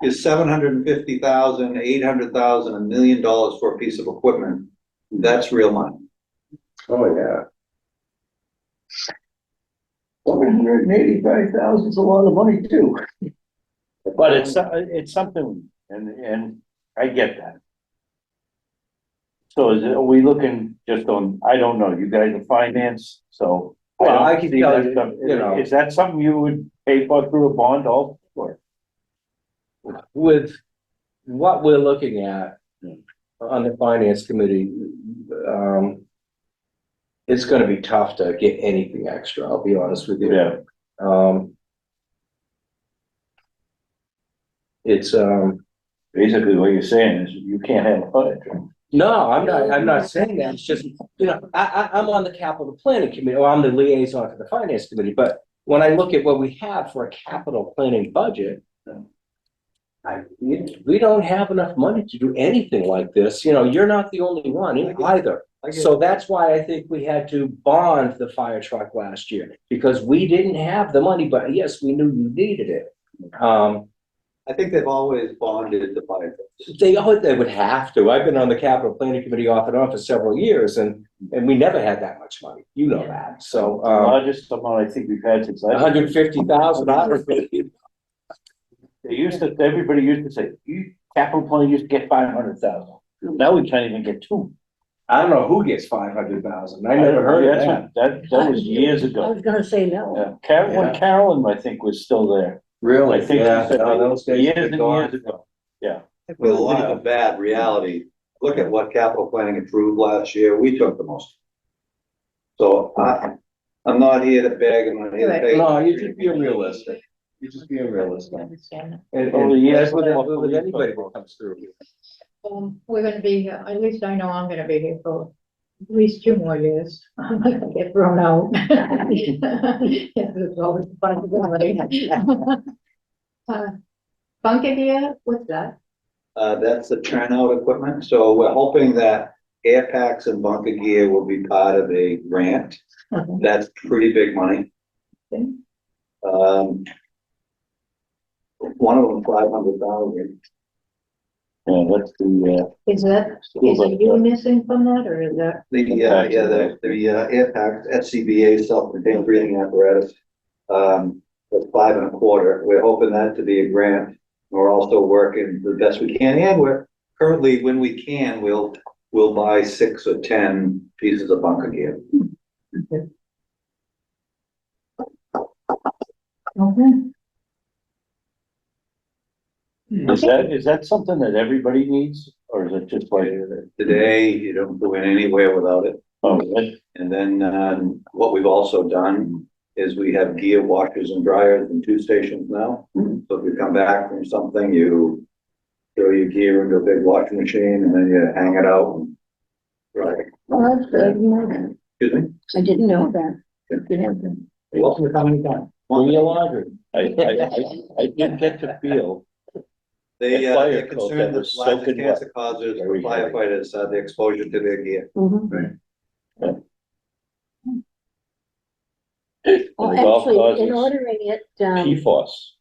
Is 750,000, 800,000, $1 million for a piece of equipment. That's real money. Oh, yeah. $185,000 is a lot of money too. But it's something, and I get that. So are we looking just on, I don't know, you guys are finance, so. Well, don't I can see tell that you, stuff. you know. Is that something you would pay for through a bond also? Or? With what we're looking at on the finance committee, it's gonna be tough to get anything extra, I'll be honest with you. Yeah, It's, basically what you're saying is you can't have a fudge. no, I'm not saying that, it's just, you know, I'm on the capital planning committee, or I'm the liaison to the finance committee, but when I look at what we have for a capital planning budget, we don't have enough money to do anything like this, you know, you're not the only one either. So that's why I think we had to bond the fire truck last year, because we didn't have the money, but yes, we knew you needed it. I think they've always bonded the fire trucks. They would have to. I've been on the capital planning committee off and on for several years, and we never had that much money. You know that. So, The largest amount I think we've had since. 150,000. Everybody used to say, capital plan used to get 500,000. Now we can't even get two. I don't know who gets 500,000. I never heard of that. That was years I ago. was gonna say no. Yeah, when Carolyn, I think, was still there. Really? I think she Yeah, said no, those days years have and been gone. years ago. Yeah. With a lot of bad reality, look at what capital planning approved last year, we took the most. So I'm not here to beg, I'm not here to pay. No, you're just being realistic. You're just being realistic. I understand. And Over the years, that's with with with anybody that comes through. We're gonna be, here. At least I know I'm gonna be here for at least 2 more years. I'm not gonna get thrown out. Yeah, there's always a possibility. Bunker gear, what's that? That's the turnout equipment, so we're hoping that air packs and bunker gear will be part of a grant. That's pretty big money. Okay. One of them, 500,000. Yeah, that's the, Is that, school is bus it you stuff. missing from that, or is that? The air packs, SCBA, self-contained breathing apparatus. That's 5.25. We're hoping that to be a grant. We're also working the best we can, and we're currently, when we can, we'll buy 6 or 10 pieces of bunker gear. Okay. is that something that everybody needs, or is it just like, Today, you don't go in anywhere without it. oh, that- And then, what we've also done is we have gear washers and dryers in 2 stations now. So if you come back from something, you throw your gear into a big washing machine and then you hang it out and dry it. Well, that's good. I didn't know that. Excuse me? I didn't know that. Good heavens. You're welcome to come anytime. Bring your laundry. I did get to feel, They're fire coat concerned that that was largest soaking cancer wet. causes for Very heavy. firefighters, the exposure to their gear. Mhm. the Well, golf actually, in causes ordering it, PFOS.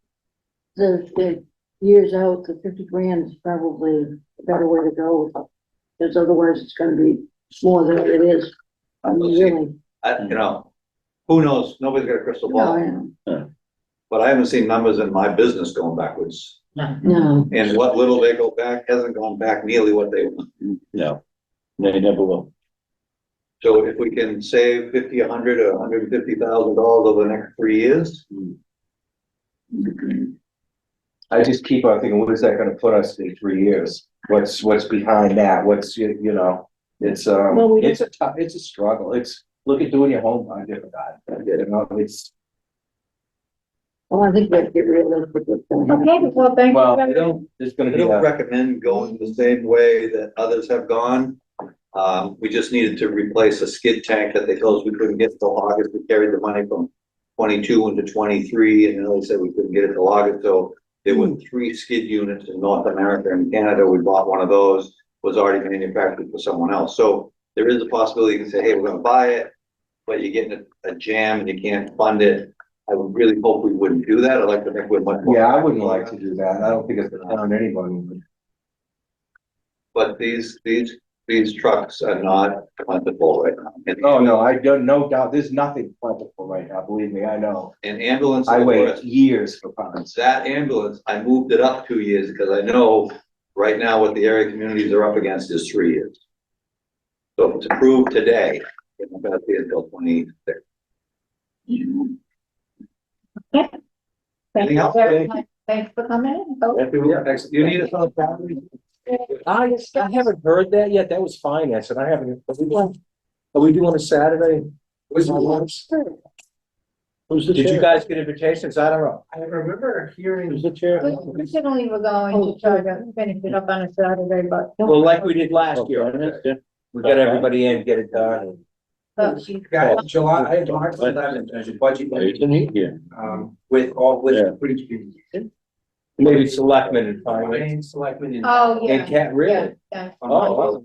the years out, the 50 grand is probably a better way to go. Because otherwise it's gonna be more than it is. I mean, really. Who knows? Nobody's got a crystal No, ball, I know. but I haven't seen numbers in my business going backwards. No. And what little they go back hasn't gone back nearly what they want. No, they never will. So if we can save 50, 100, or $150,000 over the next 3 years, I just keep on thinking, what is that gonna put us in 3 years? What's behind that? What's, you know, it's, Well, it's a struggle. Look at doing your home on different guys. You know, Well, I think we have to get realistic with what's gonna happen. Okay, well, thank you. Well, very much. there's gonna I be don't a, recommend going the same way that others have gone. We just needed to replace a skid tank that they told us we couldn't get till August. We carried the money from 22 into 23, and then they said we couldn't get it till August, so there were 3 skid units in North America and Canada. We bought one of those, was already manufactured for someone else. So there is a possibility you can say, hey, we're gonna buy it, but you're getting a jam and you can't fund it. I would really hope we wouldn't do that. I'd like to think we're much more. yeah, I wouldn't like to do that. I don't think it's gonna harm anybody. But these trucks are not plentiful right now. And- Oh, no, I don't, no doubt, there's nothing plentiful right now, believe me, I know. And ambulance. I wait years for funds. That ambulance, I moved it up 2 years because I know right now what the area communities are up against is 3 years. So if it's approved today, it's not gonna be until 26. Thank Anything you else? very much. Thanks for coming in. folks. You need us on the battery? I haven't heard that yet, that was finance, and I haven't, are we doing a Saturday? Who's the Did you chair? guys get invitations? I don't know. I remember hearing. Who's the chair? Originally, we're going to try to finish it up on a Saturday, but. Well, like we did last year, Yeah. we got everybody in, get it done. Yeah, July, I had March 11th as a budget meeting, Isn't he here? with all, Yeah. with pretty community. Maybe selectmen and finance. Finance, selectmen and. Oh, yeah. And Cat, really? Yeah. Oh, wow.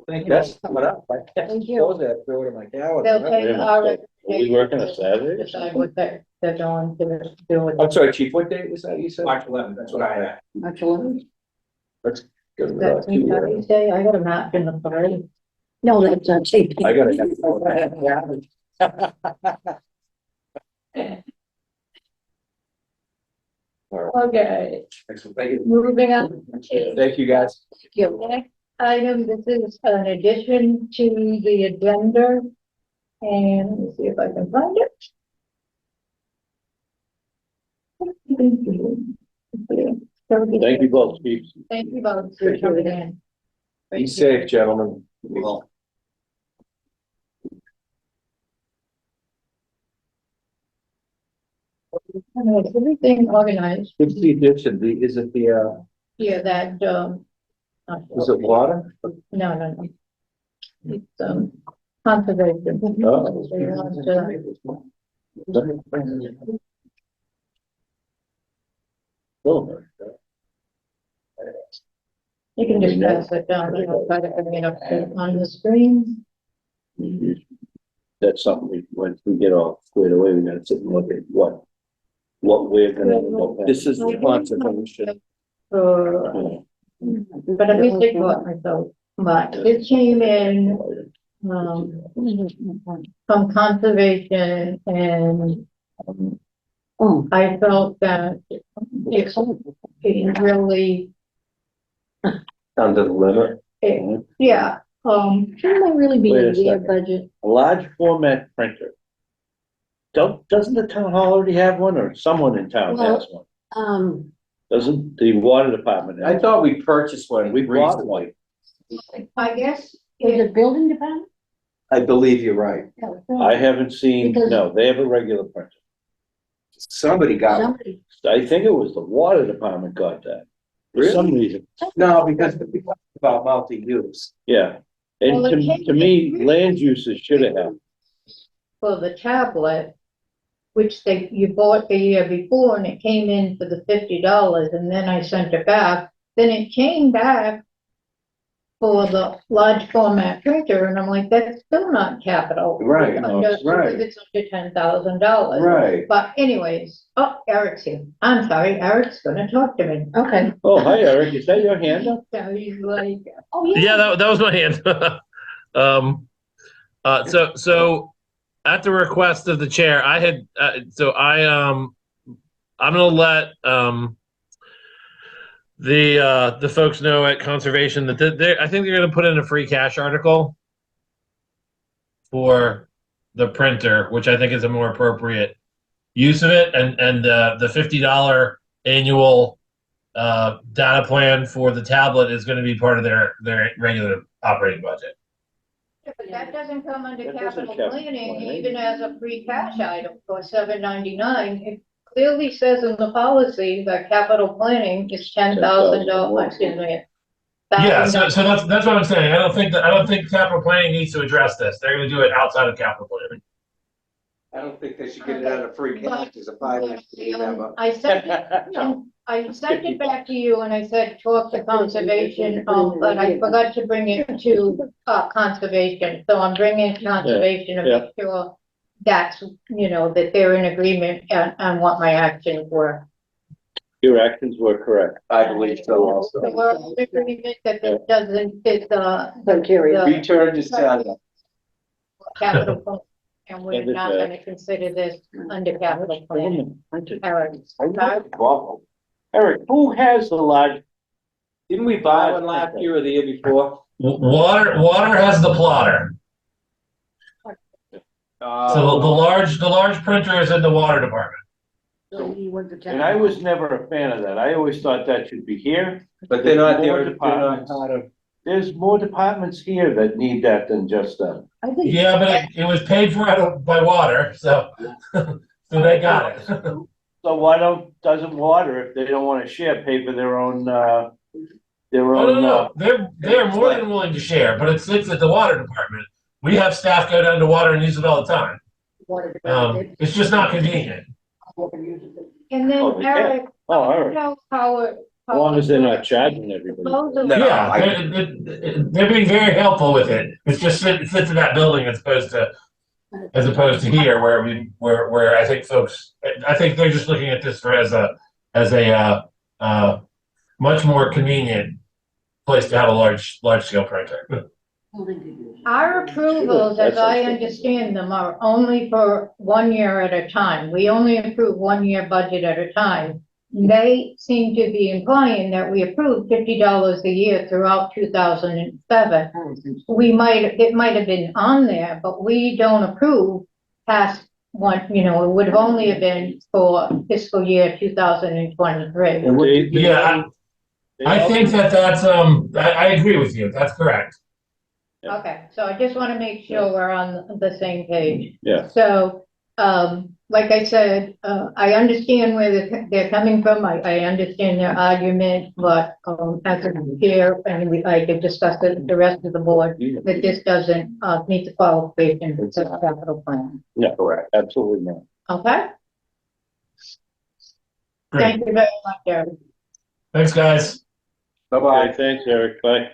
Thank you. That's coming up. I can't Thank you. close that, throw it in my They'll calendar. take our. Are we working a Saturday? Decide what they're going to do with I'm it. sorry, chief, what date was that you said? March 11th, that's what I had. Actually, Good. That's St. Patty's Day. I got a map in the parade. no, that's not tape. I gotta Okay, Excellent, thank you. moving on. to Thank you, guys. the next item, this is an addition to the agenda. And let me see if I can find it. Thank you both, chiefs. Thank you both for coming in. Be safe, gentlemen. Well, Is everything organized? It's the addition, is it the, Yeah, that, is it water? no, no, no. It's, conservation. Oh. They want to- Oh, You can just pass it down, and I'll try to bring it up on the screen. that's something we, once we get all squared away, we gotta sit and look at what we're gonna look at. This is the conservation. But at least it got myself, but it came in, from conservation and Oh. I felt that it's really, Under the limit. yeah, Shouldn't that really be Wait a in their second. budget? A large format printer. Doesn't the town hall already have one, or someone in town has one? Doesn't the water department? have I one? thought we purchased one We bought recently. I guess. Is it building department? I believe you're right. I haven't seen, Because- no, they have a regular printer. Somebody got one. Somebody, I think it was the water department got that. For some reason, No, because we talked about multi-use. yeah. And Well, it to me, land uses should have had. For the tablet, which you bought the year before and it came in for the $50 and then I sent it back. Then it came back for the large format printer and I'm like, that's still not capital. Right, It's under- right. It's under $10,000. Right. But anyways, oh, Eric's here. I'm sorry, Eric's gonna talk to me. okay. Oh, hi, Eric, is that your hand up? So he's like, oh, Yeah, that was my hand. So at the request of the chair, I had, I'm gonna let, the folks know at conservation that I think they're gonna put in a free cash article for the printer, which I think is a more appropriate use of it, and the $50 annual data plan for the tablet is going to be part of their regular operating budget. but that doesn't come under That doesn't capital count. planning, even as a free cash item for $7.99. It clearly says in the policy that capital planning is $10,000, excuse me. Yeah, so, $1,000. so that's what I'm saying. I don't think capital planning needs to address this. They're gonna do it outside of capital planning. I don't think they should get it out of free cash as a finance committee member. I sent it back to you and I said, talk to conservation, but I forgot to bring it to, conservation. So I'm bringing conservation to make sure that's, you know, that they're in agreement on what my actions were. Your actions were correct. I believe so also. So we're all in agreement that this doesn't fit the Criteria. Return to sender. capital plan, and we're And it's, not gonna consider this under capital plan. Eric, who has the large, Didn't we buy one last year or the year before? Water has the plotter. So the large printer is in the water department. So he went to town. and I was never a fan of that. I always thought that should be here. But they're not, More they're not departments. part of. There's more departments here that need that than just them. I think. Yeah, but it was paid for by water, so, so they got it. So why doesn't water, if they don't wanna share, pay for their own, Oh, no, they're more than willing to share, but it sits at the water department. We have staff go down to water and use it all the time. It's just not convenient. And then Oh, they can. Eric, Oh, all you right. know how it. As long as they're not charging everybody. No, Yeah, they're being very helpful with it. It's just sits in that building as opposed to here where I think folks, I think they're just looking at this for as a much more convenient place to have a large scale printer. Our approvals, as I understand them, are only for 1 year at a time. We only approve 1 year budget at a time. They seem to be implying that we approved $50 a year throughout 2007. It might have been on there, but we don't approve past one, you know, it would have only have been for fiscal year 2023. Yeah, I think that's, I agree with you. That's correct. Okay, so I just want to make sure we're on the same page. Yeah. So, like I said, I understand where they're coming from. I understand their argument, but, as a chair, and I could discuss it with the rest of the board, that this doesn't, meet the qualifications of the capital plan. Yeah, correct. Absolutely not. Okay? Great. Thank you very much, Eric. Thanks, guys. Bye-bye. Okay, thanks, Eric. Bye.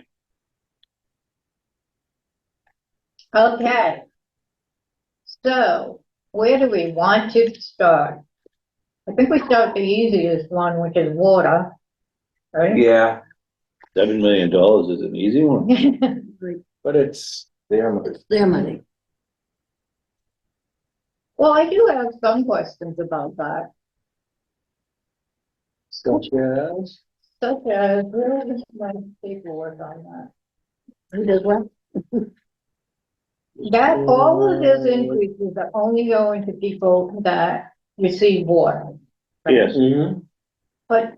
Okay. So, where do we want to start? I think we start the easiest one, which is water, right? Yeah, $7 million is an easy one. but it's their money. It's their money. Well, I do have some questions about that, Such as? such as, where is my paperwork on that? He does well. That all of those increases are only going to people that receive water. right? Yes. Mm-hmm. But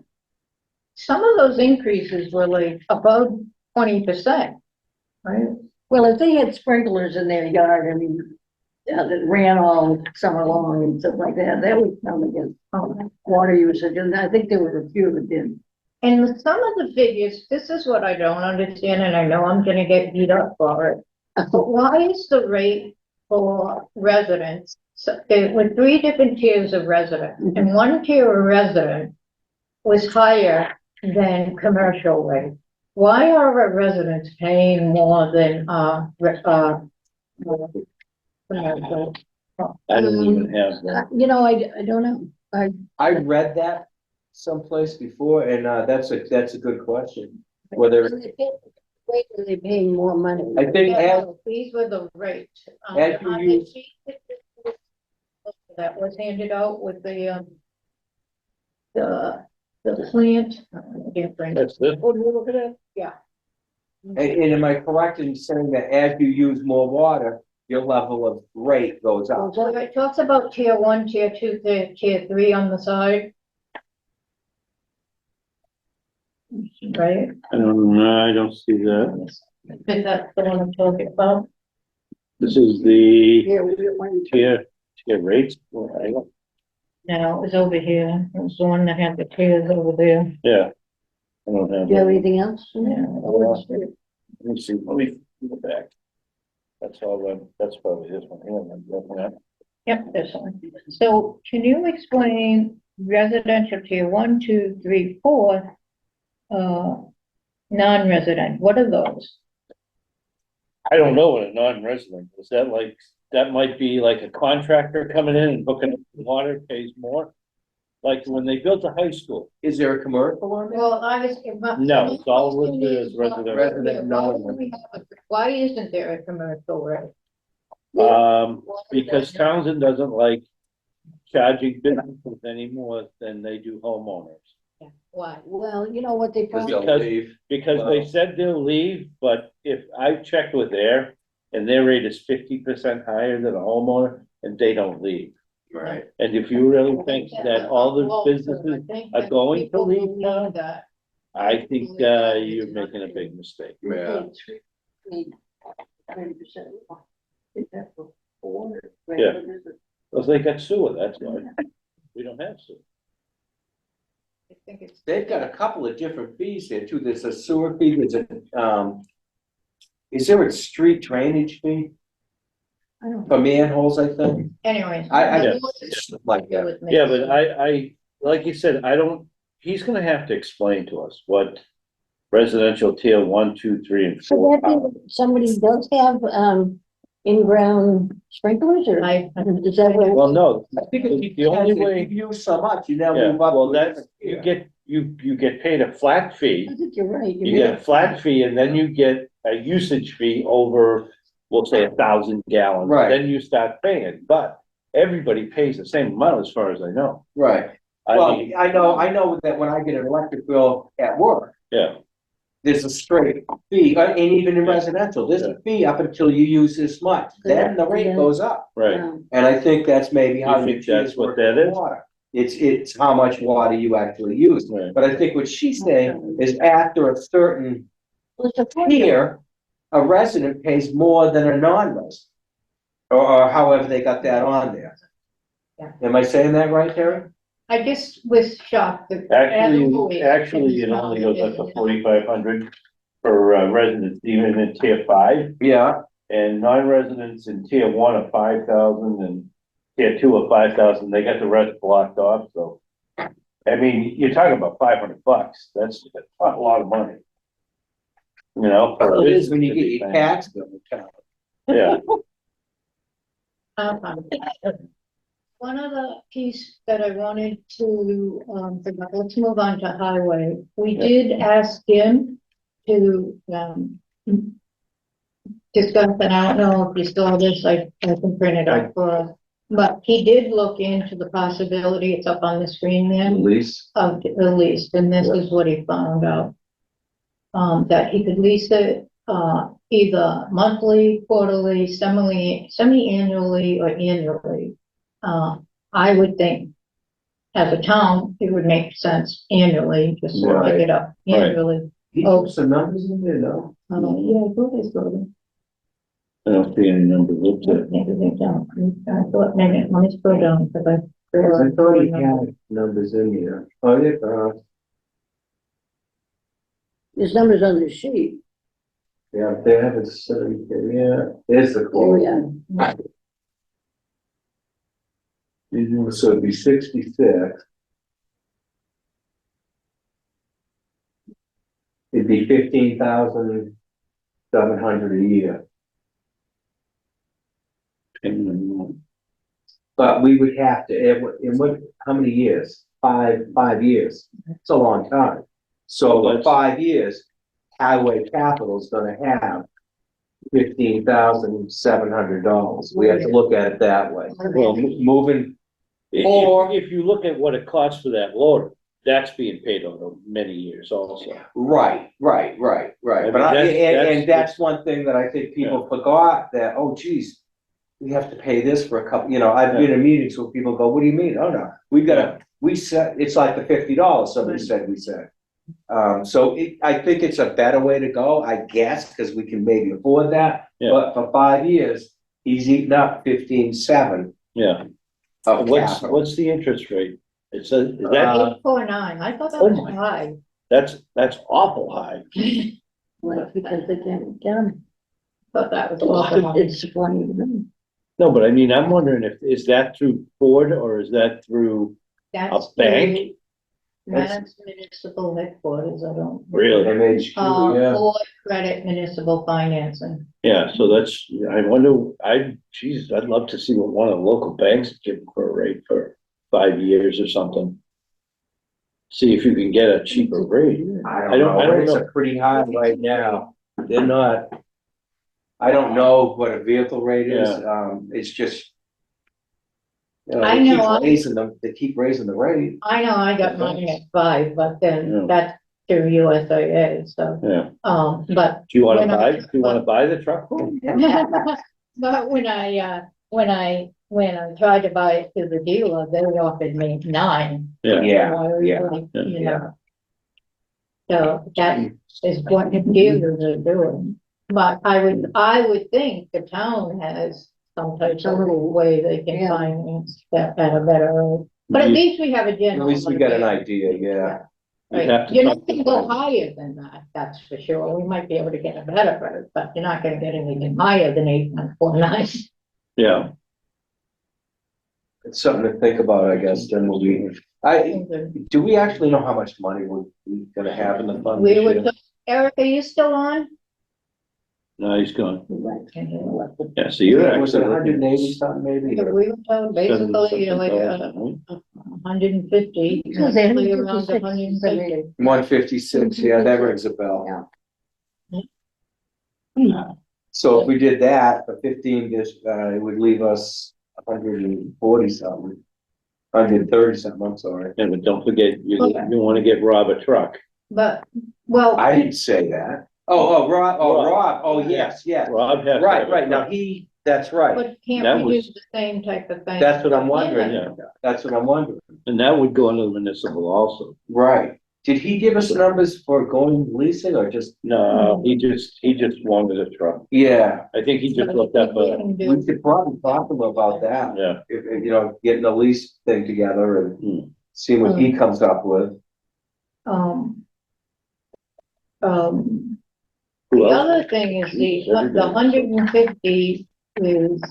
some of those increases were like above 20%, right? Well, if they had sprinklers in their yard, I mean, that ran all summer long and stuff like that, that would come against water usage, and I think there were a few that did. And with some of the figures, this is what I don't understand, and I know I'm gonna get beat up for it. But why is the rate for residents, so there were 3 different tiers of residents, and one tier of resident was higher than commercial rate? Why are our residents paying more than, commercial? I don't even have that. You know, I don't know. I read that someplace before, and that's a good question. Whether, Wait, are they paying more money? I think as, These were the rates. As you On the use- sheet that was handed out with the plant, different. That's this. What are you looking at? and am I correct in saying that as you use more water, your level of rate goes up? So it talks about tier 1, tier 2, tier 3 on the side. Right? I don't see that. Is that the one I'm talking about? This is the Yeah, we get one. tier rates. Well, I don't- No, it was over here. It was the one that had the tears over there. Yeah. I don't have. Do you have that. anything else? Yeah. Let me see, let me go back. That's all, that's probably this one, here. Yep, this one. So can you explain residential tier 1, 2, 3, 4, non-resident, what are those? I don't know what a non-resident, is that like, that might be like a contractor coming in and hooking up the water, pays more? Like when they built the high school, Is there a commercial on there? Well, I was. No, it's all listed as residential. Resident, Why isn't there a commercial rate? because Townsend doesn't like charging businesses any more than they do homeowners. Why? Well, you know what they Because found, they'll leave. Because they said they'll leave, but if I checked with Air and their rate is 50% higher than a homeowner, and they don't leave. Right. And if you really think that all the businesses are going to leave town, That. I think, you're making a big mistake. Yeah. 30%. Yeah. Because they got sewer, that's why. We don't have sewer. I think it's. They've got a couple of different fees here too. There's a sewer fee, there's a, is there a street drainage fee I don't. for manholes, I think? Anyways. Yeah. Like that. Yeah, but I, like you said, I don't, he's gonna have to explain to us what residential tier 1, 2, 3, and So 4. that means somebody does have, in-ground sprinklers or is that what? Well, no, I think it the only depends. way, If you use so much, you now yeah, move up. well, to a that's, different you tier. get paid a flat fee. I think you're right. You get a flat fee and then you get a usage fee over, we'll say 1,000 gallons. Right. Then you start paying, but everybody pays the same amount as far as I know. Right. I Well, mean, I know that when I get an electric bill at work, yeah, there's a straight fee, and even in residential, there's a fee up until you use this much. Then the rate goes up. right. And I think that's maybe how You you think that's what that is? water. It's how much water you actually use. Right. But I think what she's saying is after a certain Well, it's a formula. tier, a resident pays more than a non-resident. Or however they got that on there. Yeah. Am I saying that right, Terry? I just was shocked that. Actually, it only goes up to 4,500 for residents, even in tier 5. Yeah, And non-residents in tier 1 are 5,000 and tier 2 are 5,000. They got the rest blocked off, so. I mean, you're talking about $500. That's a lot of money. You know? for a it is business when you to get be your paying. tax bill. Yeah, One other piece that I wanted to, bring up, let's move on to highway. We Yeah. did ask him to, discuss, and I don't know if you saw this, I can print it out for us. But he did look into the possibility, it's up on the screen there, Lease. of the lease, and this is what he found out. That he could lease it, either monthly, quarterly, semi-annually, or annually. I would think, as a town, it would make sense annually, just to pick it up Right. annually. He Oh. put some numbers in there, no? Yeah, I thought they saw them. I don't see any numbers. What's it? Maybe they don't. I thought, maybe, let me scroll down, because I. I thought he had numbers in there. Oh, yeah, There's numbers on the sheet. yeah, they have it set, yeah, there's the Oh, quote. yeah. So it'd be 66. It'd be 15,700 a year, but we would have to, in what, how many years? 5 years. It's a long time. So in 5 years, highway capital is gonna have $15,700. We have to look at it that way. Well, moving, Or- if you look at what it costs for that loader, that's being paid over many years also. Right. I But mean, that's- that's one thing that I think people forgot, that, oh geez, we have to pay this for a couple, I've been in meetings where people go, what do you mean? Oh, no, we said, it's like the $50, somebody said, we said. So I think it's a better way to go, I guess, because we can maybe afford that. Yeah. But for 5 years, he's eaten up 15,700. Yeah, of What's, capital. what's the interest rate? It says, is that, 849, I thought that Oh was my. high. that's awful high. Like, because they can't get them. Thought that was awful high. It's funny to me. No, but I mean, I'm wondering if, is that through Ford or is that through, That's bank? the Mass Municipal Headquarters, I don't. really? MHQ, yeah. Ford Credit Municipal Financing. Yeah, so that's, I wonder, Jesus, I'd love to see what one of the local banks give for a rate for 5 years or something. See if you can get a cheaper rate. I don't know, rates are pretty high right now. They're not. I don't know what a vehicle rate is, it's just. You know, I they keep know, raising them, they keep raising the rate. I know I got mine at 5, but Yeah. then that's through USAA, so, Yeah, but. do you wanna When I- buy the truck? But when I tried to buy it through the dealer, they offered me 9. Yeah, So I was yeah, like, yeah, you know. So that is what the dealers are doing. But I would think the town has some type of way they can Yeah. finance that at a better rate. But at You- least we have a At general. least we got an idea. idea, yeah. you Right, have to you're talk not to gonna go them. higher than that, that's for sure. We might be able to get a better rate, but you're not gonna get anything higher than 8.49. Yeah, It's something to think about, I guess, then we'll be, do we actually know how much money we're gonna have in the fund We this were, year? Eric, are you still on? no, he's gone. We Yeah, so you're Was it actually. hundred and eighty something maybe? or- were told basically like 150, Because they actually around 156, 150. 156, yeah, that rings a bell. Yeah. So if we did that for 15, it would leave us 140 something. 130 something, I'm sorry. Yeah, but don't forget, you wanna get Rob a truck. But, well, I didn't say that. Rob, yes, yes. Rob has. to Right, have a right, now truck. that's right. but That can't we do was- the same type of thing? That's what I'm wondering, Yeah. that's what I'm wondering. And that would go into the municipal also. Right. Did he give us numbers for going leasing or just? No, he just wanted a truck. Yeah, I think he just looked up, We can do- we could probably talk to him about that. yeah, If, you know, getting a lease thing together Hmm. and seeing what he comes up with. Um, who the else? other thing is Jesus, the everybody. 150 is,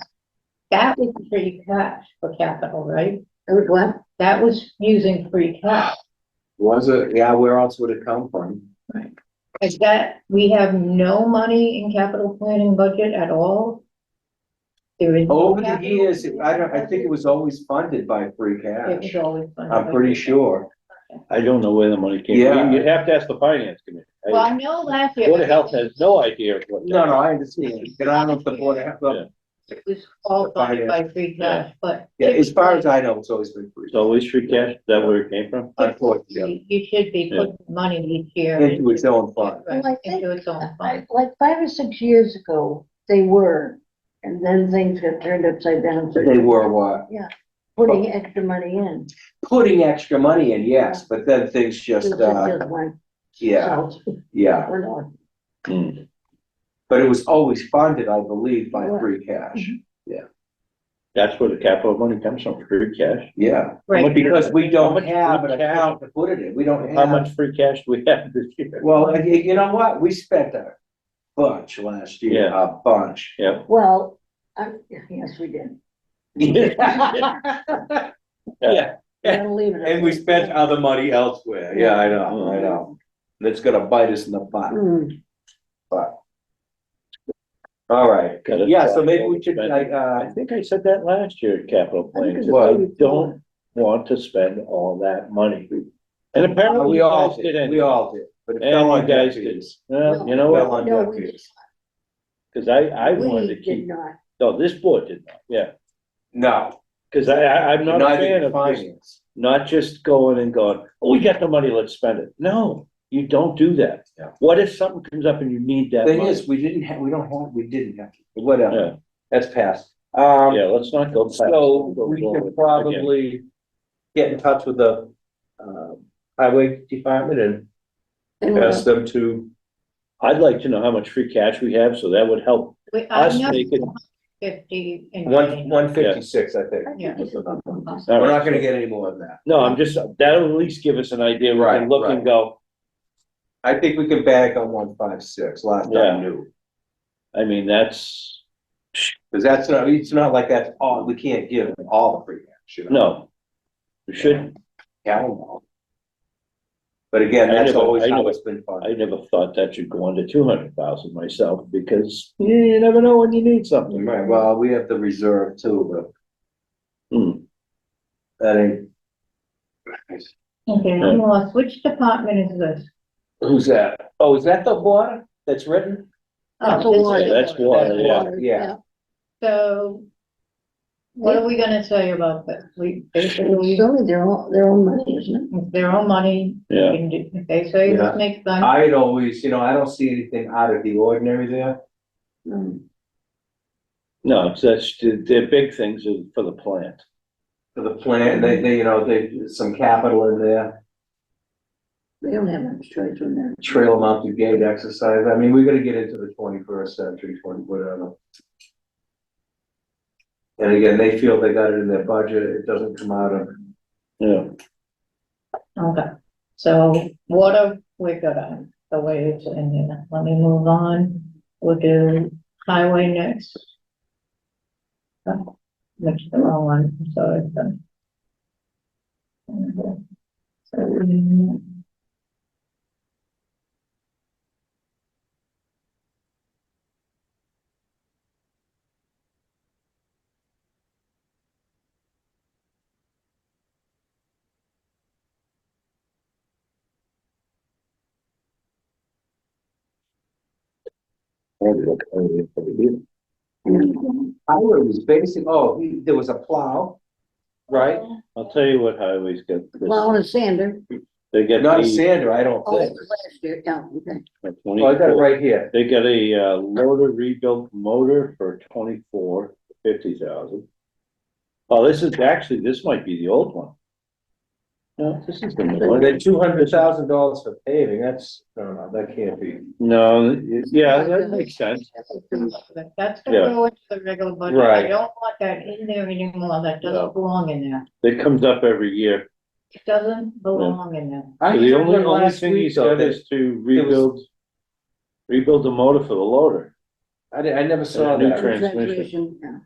that was free cash for capital, right? It was what? That was using free cash. Was it? Yeah, where else would it come from? Is that, we have no money in capital planning budget at all? There is. no Over the capital years, I planning think it was always funded by free budget? It was cash. always funded I'm by pretty free cash. sure. I don't know where the money came Yeah. from. You'd have to ask the finance committee. Well, I know last year. Board of Health has no idea of what. No, I understand. And I don't know if the board of Yeah. It was all funded by free cash, but. Yeah, as far as I know, it's always been free. It's always free cash, is that where it came from? Unfortunately, You should be Yeah. putting money each year. into its own fund. Right, Well, I think- into its own fund. Like 5 or 6 years ago, they were, and then things got turned upside down. So They were what? putting extra money in. Putting extra money in, yes, but then things just, It just went yeah, south. yeah. Or north. Hmm. But it was always funded, I believe, by free cash. That's where the capital money comes from, free cash. Yeah, Right, because we How don't much have free an cash? account to put it in. We don't How have. much free cash do we have this year? Well, you know what? We spent a bunch last year, Yeah. a bunch. Well, yes, we did. Yeah, Gotta leave it at and we that. spent other money elsewhere. Yeah, I know. That's gonna bite us in the butt, Mm. but. All right, Gotta yeah, so talk maybe about we should, spending. like, I think I said that last year at capital I think planning, it's I about- don't want to spend all that money. And apparently we you all guys did did, anyway. we all did, but it And fell you on deaf guys did. ears. Well, you know Fell what, on No, deaf we ears. cause I wanted to We did keep, not. no, this board did not, yeah. No, Cause I'm not a neither fan did of just, finance. not just going and going, oh, we got the money, let's spend it. No, you don't do that. Yeah. What if something comes up and you need that Thing money? is, we didn't have, we didn't have, whatever, Yeah, that's past. yeah, let's not go. past- So go we forward could again. probably get in touch with the, highway department and And ask them to, I'd like to know how much free cash we have, so that would help I us know, make it. 50 in. 156, I think. Yeah. We're not gonna get any more than that. No, I'm just, that'll at least give us an idea, we Right, can look right. and go, I think we can bank on 156, last Yeah. time I knew. I mean, that's, Cause that's not, it's not like that's all, we can't give all the free cash, you know? no. We should, Hell no. But again, I that's never- always I how never- it's been I funded. never thought that should go under 200,000 myself, because you never know when you need something. Right, well, we have the reserve too, Hmm. but that ain't. Okay, I'm lost. Which department is this? Who's that? Oh, is that the water that's written? That's a Oh, this water. is That's water, yeah. Yeah. So what are we gonna say about this? We basically, It's only their own money, isn't it's their own money. Yeah. And if they say Yeah. this makes sense, I'd always, I don't see anything out of the ordinary there. it? Mm. No, it's, that's, the big things are for the plant. For the plant, they, some capital in there, They don't have much choice in there. trail mounted gate exercise. I mean, we're gonna get into the 21st century, whatever. And again, they feel they got it in their budget. It doesn't come out of, Yeah, okay. So what are we good on, the way it's in here? Let me move on. We'll do highway next. Oh, Which the wrong one, I'm sorry. So, highway was basic, there was a plow, right? I'll tell you what highways get. Well, and a sander. They get Not a the sander, I don't Oh, think. last year, yeah, okay. Oh, I got it right here. They got a loader rebuilt motor for 50,000. Oh, this might be the old one. No, this is the new Well, one. then $200,000 for paving, no, that can't be. No, yeah, that makes sense. That's Yeah. gonna go into the regular budget. I Right. don't want that in there anymore. That No. doesn't belong in there. It comes up every year. It doesn't belong in there. I So the heard only last thing week, he's though, got that- is to rebuild the motor for the loader, I never saw new that. transmission. Yeah.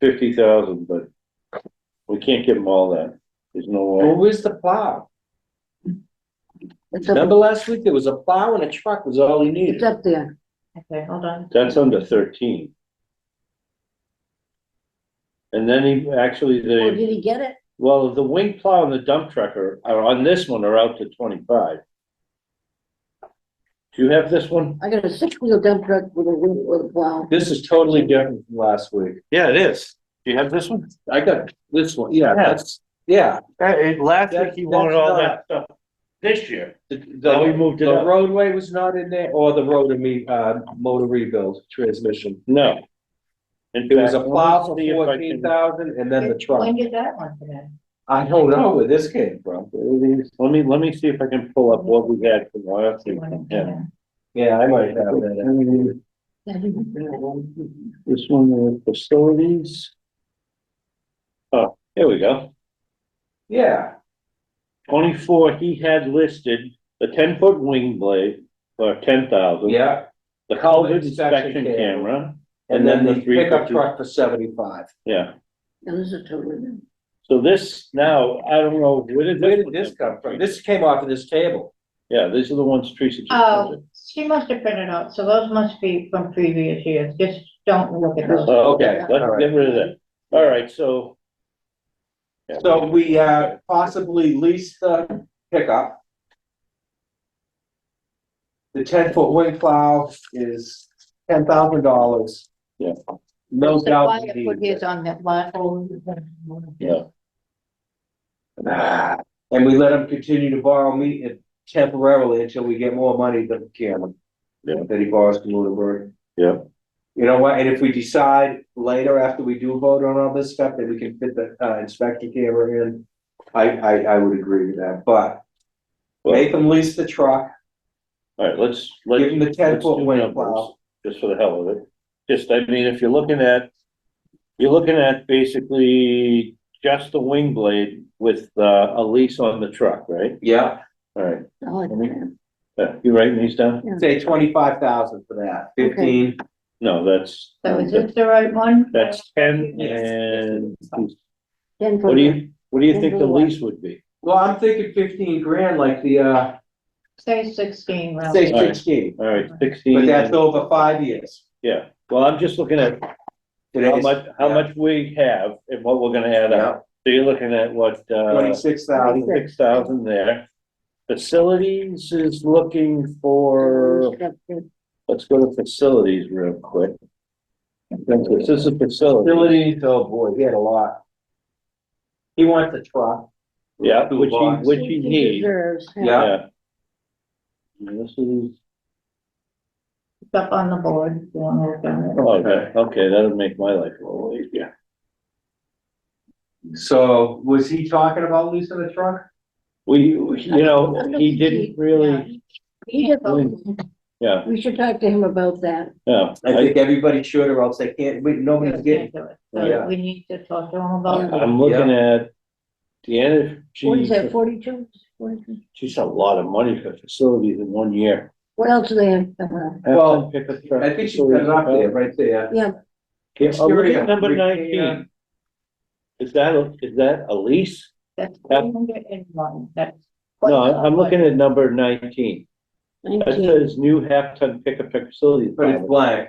50,000, but we can't give them all that. There's no Well, way. where's the plow? It's up, Remember last week, there was a plow and a truck was all he it's needed. up there. Okay, hold on. That's under 13. And then Oh, did he get it? well, the wing plow and the dump truck are on this one are out to 25. Do you have this one? I got a 6-wheel dump truck with a plow. This is totally different from last week. Yeah, it is. Do you have this one? I got this one, yeah, Yeah. that's, yeah. Last week he wanted all that stuff. This year. The, Now we moved it the up. roadway was not in there, or the motor rebuild transmission. No. In There was a fact, plow let for me see if I can- 14,000 and then the truck. When did that one come in? I don't know where this came from. Let me see if I can pull up what we had from last week. Yeah. Yeah, I might have that. This one, facilities. Oh, here we go. Yeah, 24, he had listed the 10-foot wing blade for 10,000. yeah, The culvert Inspection inspection camera, and then the 3 pickup truck for 75. yeah. Yeah, this is totally new. So this now, I don't know, Where did this come from? This came off of this table. Yeah, these are the ones Teresa just Oh, printed. she must have printed out, so those must be from previous years. Just don't look at those. Oh, okay, All let's right. get rid of that. All right, so. Yeah. So we possibly lease the pickup. The 10-foot wing plow is $10,000. Yeah. No So doubt. why we you need put his it. on that black hole? Yeah, And we let him continue to borrow me temporarily until we get more money than Cameron. Yeah. That he borrows from Lunenburg. yeah, You know what, and if we decide later after we do vote on all this stuff that we can fit the inspection camera in, I would agree with that, but well, make them lease the truck, all right, let's. give them the 10-foot do wing numbers, plow. Just for the hell of it. Just, I mean, if you're looking at You're looking at basically just the wing blade with, a lease on the truck, right? Yeah, All right, I like that. you writing these down? say 25,000 for that, 15. No, that's, So is this the right one? that's 10 and, 10 for what do the- you think the lease would be? Well, I'm thinking 15 grand, like the, Say 16, round. say All right. 16, All right, 16. but that's and- over 5 years. Yeah, well, I'm just looking at how Today's- how much we have and what we're gonna add up. So you're looking at what, 26,000. 6,000 there. Facilities is looking for, let's go to facilities real quick. This is a facility, Facilities, oh boy, he had a lot. He wants a truck. yeah, Two which blocks. he needs, Reserves, Yeah. And this is, It's up on the board, if you want to look at it. okay, that'll make my life a little easier. So was he talking about leasing a truck? We, he didn't really, He just, yeah, we should talk to him about that. yeah. I think everybody should, or else they can't, nobody's Can't getting. do it. So Yeah. we need to talk to him about it. I'm looking at the What is that, energy, 42? 42? she's a lot of money for facilities in 1 year. What else do they have? Well, Pickup truck I think she's got it up there, right there. Yeah, Yeah, oh, look Security at number retainer. 19. Is that a lease? That's Yep. 301, that's. No, I'm looking at number 19. That 19. says new half-ton pickup truck facilities. But it's blank.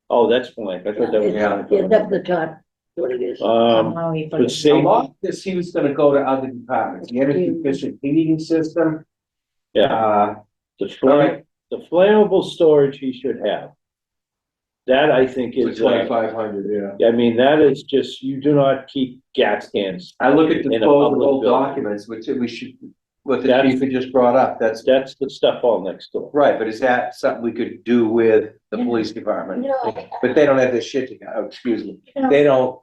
Oh, that's blank. I thought that was. It's up the top, what it is. Somehow he put the it- same- A lot of this, he was gonna go to other departments, the energy efficient heating system. Yeah, the Alright. the flammable storage he should have. That I think is, 2,500, yeah. I mean, that is just, you do not keep gas cans. I look at In a public disposable building. documents, which we should, what the That's- chief had just brought up, that's That's the stuff all next door. right, but is that something we could do with the police department? You know, But they don't have their shit together, oh, excuse me, you know, they don't,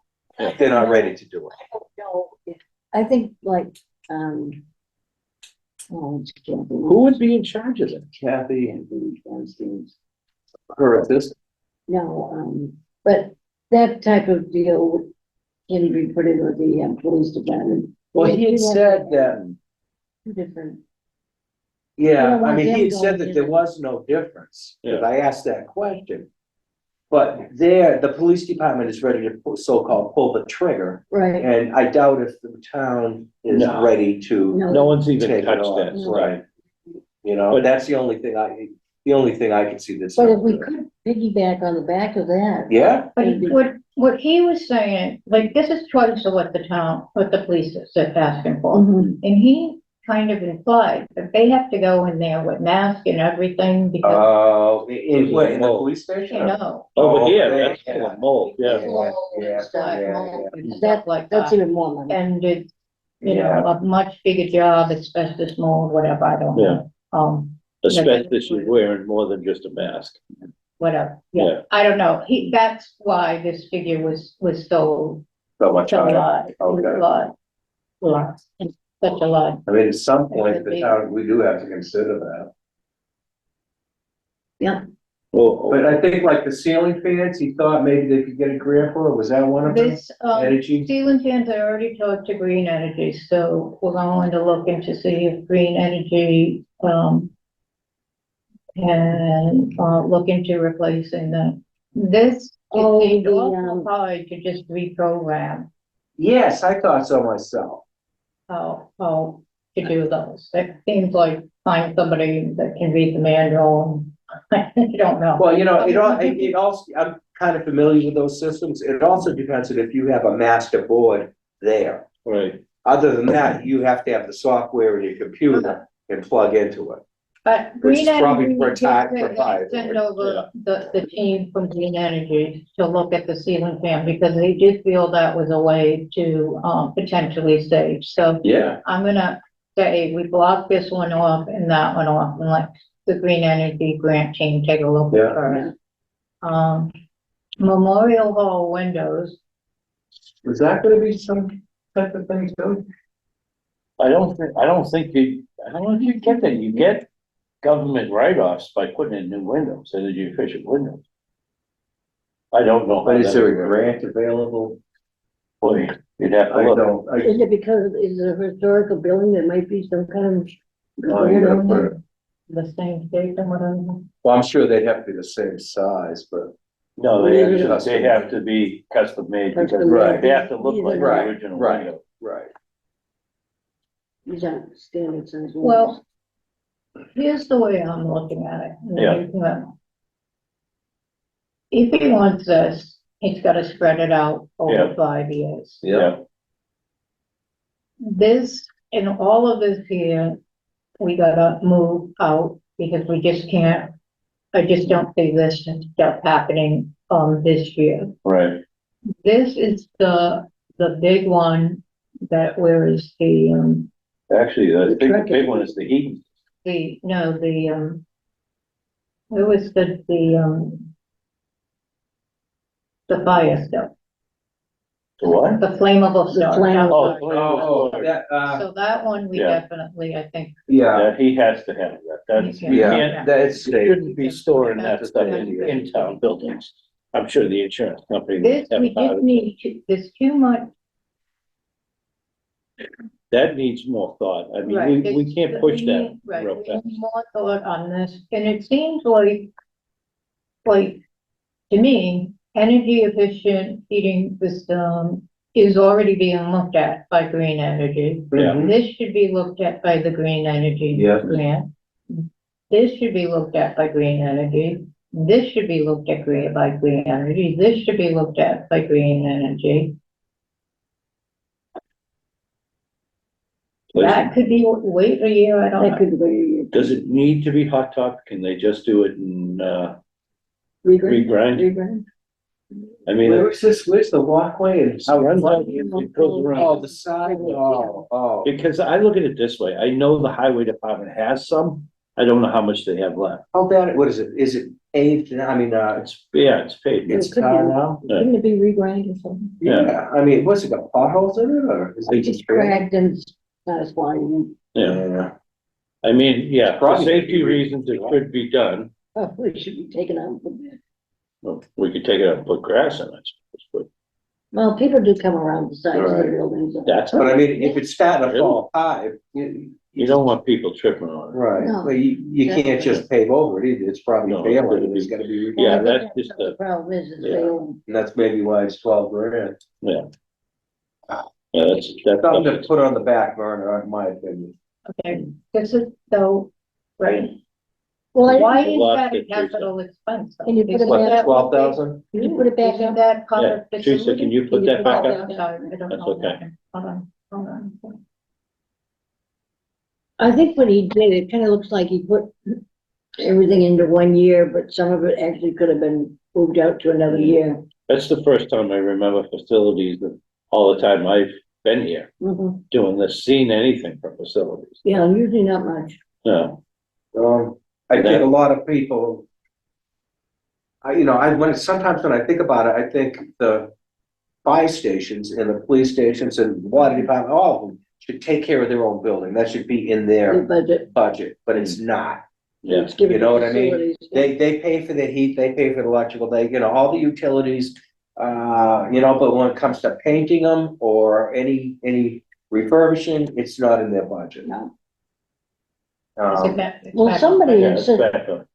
they're not ready to do it. I don't know if- I think like, it's Kathy. Who would be in charge of it? Kathy, Downstairs. her assistant. No, but that type of deal can be put into the police department. Well, he had said that, Two different, yeah, don't I want mean, them he had said going that in. there was no difference, Yeah. because I asked that question. But the police department is ready to so-called pull the trigger, right, and I doubt if the town is No. ready to No one's even take it touched on, that. right? You know, But- that's the only thing I can see this. but if we could piggyback on the back of that. Yeah, But what he was saying, like, this is twice of what the police is asking for. Mhm. And he kind of implied that they have to go in there with mask and everything because, in the police station? you know. Over here, okay, that's yeah. full of mold, yeah. and stuff That, like that's that. even more money. And it's, you know, a much bigger job, asbestos, mold, whatever, I don't know. Asbestos is wearing more than just a mask. Whatever, Yeah. yeah, I don't know. That's why this figure was so So much higher. lot, Okay. lot, it's such a lot. I mean, at some point, the town, we do have to consider that. Well, But I think like the ceiling fans, he thought maybe they could get a grant for, was that one of them? This, Energy? ceiling fans, I already talked to Green Energy, so we're going to look into see if Green Energy, can, look into replacing that. This, Oh, it seemed the, awful hard to just reprogram Yes, I thought so myself. how to do those. It seems like find somebody that can read the manual, I don't know. Well, you know, it also, I'm kind of familiar with those systems. It also depends on if you have a master board there. right, Other than that, you have to have the software in your computer and plug into it. But Which Green is probably Energy proprietary. sent over the team from Green Energy to look at the ceiling fan because they did feel that was a way to, potentially save. So Yeah. I'm gonna say we block this one off and that one off and let the Green Energy grant team take a look Yeah. at first. Memorial Hall windows, Is that gonna be some type of thing too? I don't think you get that, you get government write-offs by putting in new windows, energy efficient windows. I don't know. But is there a grant available Boy, you'd have to I look. don't, Is it because it's a historical building, there might be some kind of. Oh, you gotta put it- The same date and whatever. well, I'm sure they'd have to be the same size, but. No, they have to be custom made because Custom made. they have to look like the Right, original right. window. Right. These aren't standard size. Well, here's the way I'm looking at it. Yeah. If he wants this, he's gotta spread it out over Yeah. 5 years. Yeah. This, and all of this here, we gotta move out because we just can't, I just don't see this stuff happening, this year. Right, This is the big one that where is actually, I The think the truck big is- one is the heat. where was the fire stuff, The what? the flammable The stuff. flame- I'm Oh, sorry. Oh, that, So that one we Yeah. definitely, I think, yeah, Yeah, he has to have that. That's, you Yeah. can't, that's, shouldn't be storing that That's stuff good. in town buildings. I'm sure the insurance company. this, would have we part just of it. need, there's too much. That needs more thought. I mean, Right, we can't push that Right, real we fast. need more thought on this, and it seems like, to me, energy efficient heating system is already being looked at by green energy. Yeah. This should be looked at by the green energy Yeah. grant. This should be looked at by green energy. This should be looked at by green energy. This should be looked at by green energy. That could be, wait a year, I don't That know. could be. Does it need to be hot top? Can they just do it in, Regrind? regrind? Regrind? I mean, where's this, where's the walkway and? it runs out, it goes Oh, around. the side, oh. Because I look at it this way, I know the highway department has some, I don't know how much they have left. How bad, what is it? Is it paved? I mean, It's paid. it's It could be. tar now? Couldn't it be regrind or something? Yeah, I mean, what's it got potholes in it or is it It's just? cracked and satisfying. Yeah, I mean, yeah, for Probably. safety reasons, it could be done. Probably should be taken out. Well, we could take it out and put grass in it. But Well, people do come around the sides of the Right. buildings. That's, But I mean, if it's starting to fall apart, you don't want people tripping on it. right, No. but you can't just pave over it either, it's probably No, failing, and it's gotta be. Yeah, I think that's just The the, problem is Yeah. they own. And that's maybe why it's 12 grand. yeah, that's. Something to put on the back burner, in my opinion. Okay, this is so, right, Well, why I, is Lost that a it, Teresa. capital expense? Can you put it Isn't back? that what they- 12,000? can you put it back Isn't up? that part Yeah, of Teresa, facility? can you put that back Oh, up? I'm sorry, I don't That's know. okay. Hold on. I think what he did, it kind of looks like he put everything into 1 year, but some of it actually could have been moved out to another year. That's the first time I remember facilities, that all the time I've been here, Mhm. doing this, seen anything from facilities. Yeah, usually not much. No, I think a lot of people. Sometimes when I think about it, I think the fire stations and the police stations and water department, all of them should take care of their own building. That should be in The their budget. budget, but it's not. yeah, It's given You know to what I mean? facilities. They pay for the heat, they pay for the electrical, all the utilities. But when it comes to painting them or any refurbishing, it's not in their budget. No. Well, somebody yeah, had it's said, back up.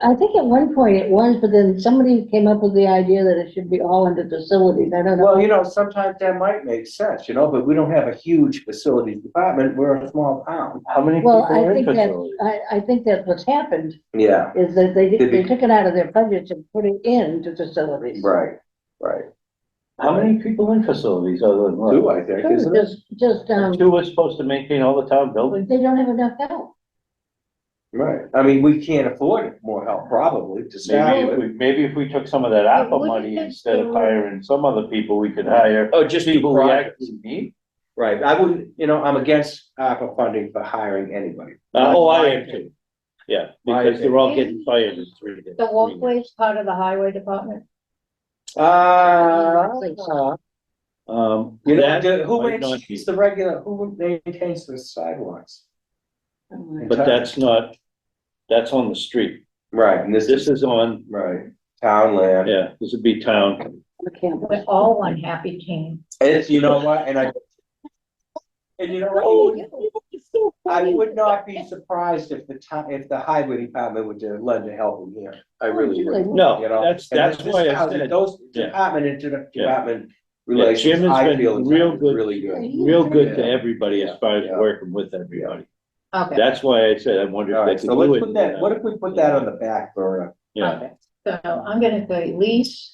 I think at one point it was, but then somebody came up with the idea that it should be all under facilities. I don't know. Well, sometimes that might make sense, but we don't have a huge facilities department, we're a small town. How many people Well, I are in think that, facilities? I think that what's happened Yeah, is that they Did they- took it out of their budgets and put it into facilities. right. How many people in facilities other than one? Two, I think, Sure, isn't it? just, Two are supposed to maintain all the town buildings? they don't have enough help. Right, I mean, we can't afford more help probably to start with. Maybe if we took some of that Yeah, ARPA what money is it instead of for- hiring some other people, we could hire. Oh, just People we projects. actually need. Right, I wouldn't, I'm against ARPA funding for hiring anybody. Oh, I am too. Yeah, My because they're all opinion. getting fired in 3 days. The walkway's part of the highway department? Who might not maintains be. who maintains the sidewalks? But that's not, that's on the street. Right, and This is on, right, town land. yeah, this would be town. the campus. We're all one happy team. And you know what, and you know what, I would not be surprised if if the highway department would lend a helping hand. I really would. No, You know, that's and that's this why I town, said, those Yeah. department and Yeah. department Jim relations, has I been feel is real good. really good. real good to Yeah. everybody as far as Yeah. working with everybody. Okay. That's why I said, I wonder All if right, they so could do let's it. put that, what if we put that on the back burner? Yeah, Okay. So I'm gonna say lease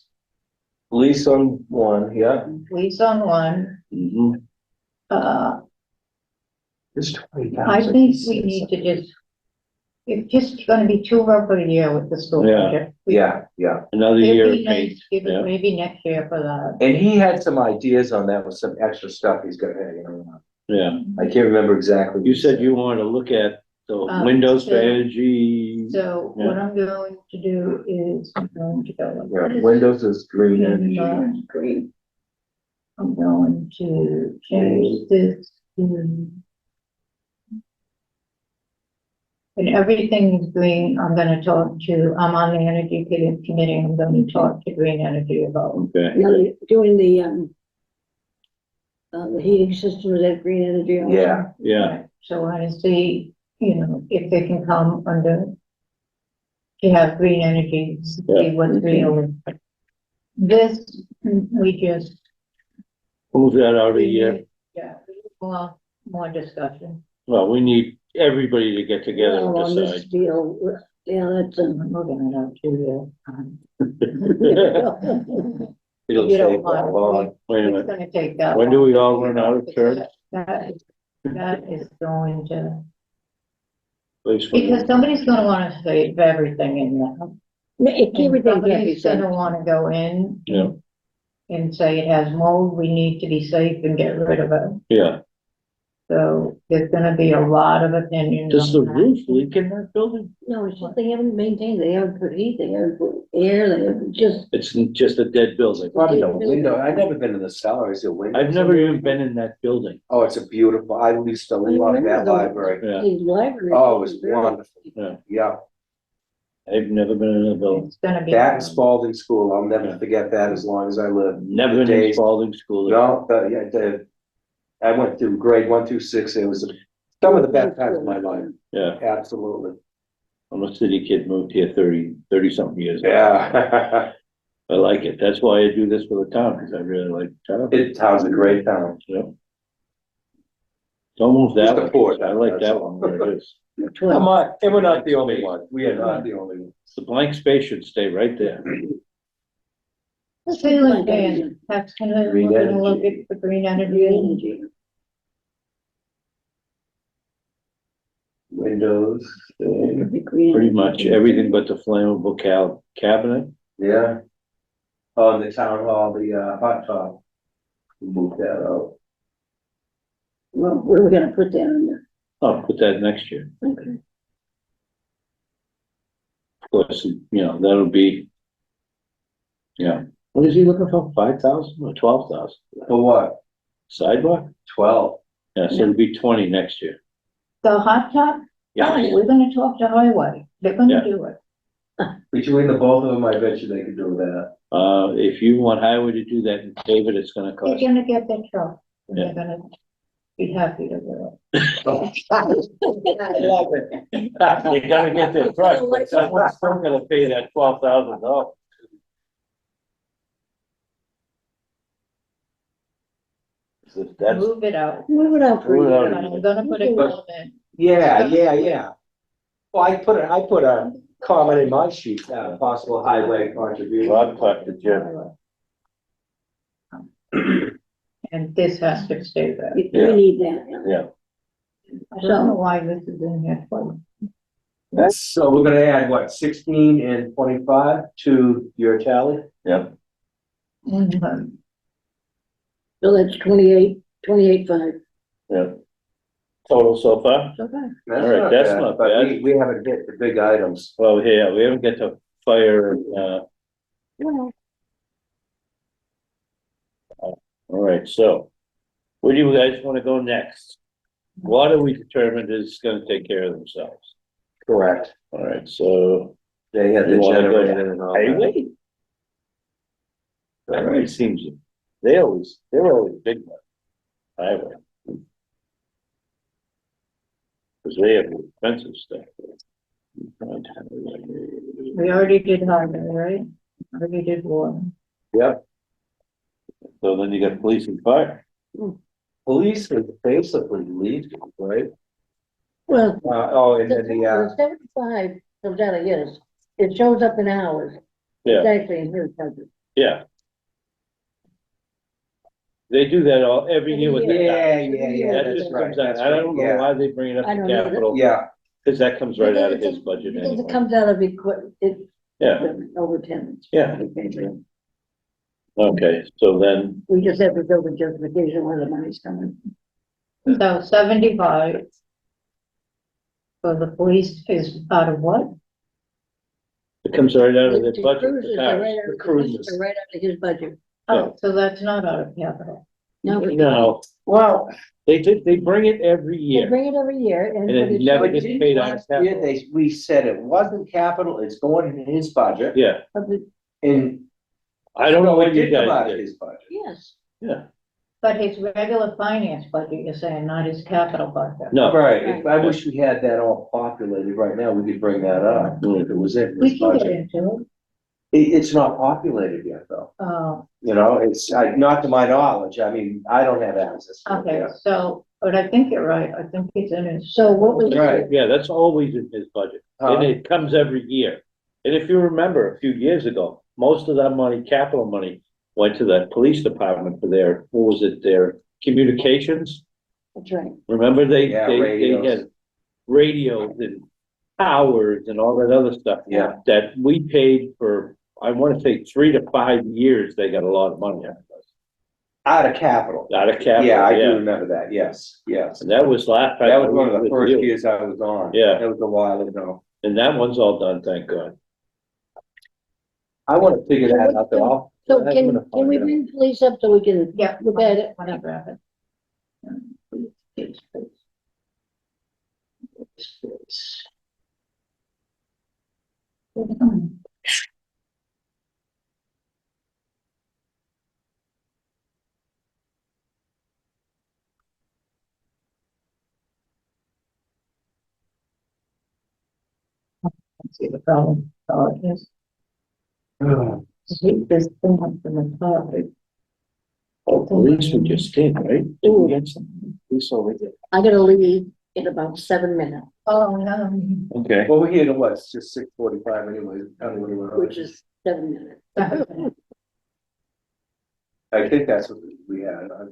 Lease on one, yeah. on one, mhm. It's 20,000. I think we need to just, it's just gonna be $200 a year with the school Yeah. budget. Yeah, yeah. Another It'd year be of paint, nice, give yeah. it maybe next year for that. And he had some ideas on that with some extra stuff he's gonna hang around. yeah. I can't remember exactly. what You he said you wanted to look at the windows for so- energy. So what I'm going to do is, I'm going to go. Yeah, Windows is green energy. Green. I'm going to change this to. And everything is green, I'm gonna talk to, I'm on the energy committee, I'm gonna talk to green energy about. Okay, Now, they're doing the heating system, is that green energy also? Yeah, yeah, So I want to see, you know, if they can come under. To have green energy, see Yeah. what's real. This, we just. move that out a year. Yeah, more discussion. Well, we need everybody to get together Well, on and this decide. deal, yeah, that's, I'm moving it out to it'll You don't take that mind. long. Wait a It's minute, gonna take that. when do long we to all do run that, out of because turns? That is going to, Please, because somebody's gonna wanna save everything in there. And everything can't be somebody's said. gonna wanna go in. Yeah. And say it has mold, we need to be safe and get rid of it. Yeah, So there's gonna be a lot of opinions. does the on that. roof leak in that building? No, it's just they haven't maintained, they haven't put heat, they haven't put air, they haven't just, It's just a dead building. Probably no window, I've never been in the cellar, is it window? I've never even been in that building. Oh, it's a beautiful, I used to love that library. Yeah, the library. Oh, it was wonderful. yeah, Yeah, I've never been in a building. It's gonna be. that and Spalding School, I'll never forget that as long as I live. Never The been in days- Spalding School. No, I went through grade 1 through 6, it was some of the best times of my life, Yeah, absolutely. I'm a city kid, moved here 30 something years. ago. Yeah. I like it. That's why I do this for the town, because I really like the town. It, town's a great town. Yeah. Don't move that Just a way. port, I like that's that all. one where it is. Come on, and we're not the only one, we are not the only one. The blank space should stay right there. Ceiling fan, that's gonna, Green we're gonna look energy. at the green Green energy. energy. Windows, The green Pretty energy. much everything but the flammable cabinet. yeah. Oh, and the town hall, the hot tub. We moved that out. Well, where are we gonna put that in there? I'll put that next year. Okay. Of course, that'll be. Yeah, what is he looking for? 5,000 or 12,000? For what? Sidewalk? 12. Yeah, so it'll be 20 next year. The hot tub, Yeah, we're gonna talk to Highway, they're Yeah. gonna do it. Between the both of them, I bet you they could do that. if you want highway to do that, David, it's gonna They're cost. gonna get their truck, and Yeah. they're gonna be happy to do They gotta get their truck, but someone's still gonna pay that $12,000. it. That's, Move it out. Move it out for Move it out. you. I'm gonna put a comment. Yeah. Well, I put a comment in my sheet, possible highway contribution. I'll talk to Jim. And this has to stay there. We Yeah. need that. Yeah, I don't know why this is in here for. So we're gonna add what, 16 and 25 to your tally? yeah, Mhm. So that's 28.5. yeah. Total so far? Okay. That's All right, that's bad, not but bad. we haven't hit the big items. Well, yeah, we haven't get to fire, Well, all right, so. Where do you guys wanna go next? Water, we determined is gonna take care of themselves. Correct. All right, so They had the You wanna go generator and all that. highway? It seems, they're always big one. Highway. Cause they have expensive stuff. We already did highway, right? Already did one. Yep. So then you got police and fire. Police is basically legal, right? Well, And then the 75 comes out of his, it shows up in hours. It's Yeah, actually in his budget. yeah. They do that every year with. Every that. year. That that's just right, comes out, that's I don't know right, why they bring it up I to don't either. capital. yeah. Cause that comes right out of Because his budget Because it anyway. comes out of it, Yeah, over 10. yeah, okay, so then, We just have to build a justification where the money's coming. So 75 for the police is out of what? it comes right out of The the budget. cruisers for are cars. right out- The cruisers. are right out of his budget. Oh, so that's not out of capital. No, No, Well, they bring it every they year, bring it every year and. and but it it's never showing- gets paid out of last year, capital. we said it wasn't capital, it's going in his budget. Yeah, of the- And I don't know so what it you did come out guys of did. his budget. Yes, Yeah, But his regular finance budget, you're saying, not his capital budget. no, Right, if I wish we had that all populated right now, we could bring that up, if it was in We his can get budget. into it. It's not populated yet, though, Oh, it's, not to my knowledge, I mean, I don't have access to it okay, yet. so, but I think you're right. I think he's in his. so what was? Right. yeah, that's always in his budget, and it comes every year. And if you remember, a few years ago, most of that money, capital money, went to the police department for their, what was it, their communications? That's right. Remember, they Yeah, had radios. radios and towers and all that other stuff. Yeah. That we paid for, I wanna say 3 to 5 years, they got a lot of money out of us. Out of capital. Out of capital, Yeah, I do yeah. remember that, yes. And that was last time. That was one of I the with first you. years I was on. Yeah. That was a while ago. And that one's all done, thank God. I wanna figure that out, though. So I'm can gonna we find out. bring police up so we can Yeah. look at it? When I grab it. See the problem. Oh, it is. See, this thing up in the top. Oh, police we just did, right? Did we get some? Police over there. I gotta leave in about 7 minutes, Oh, no. Okay. Well, we're here to what, it's just 6:45 anyway. which is 7 minutes. I think that's what we had, I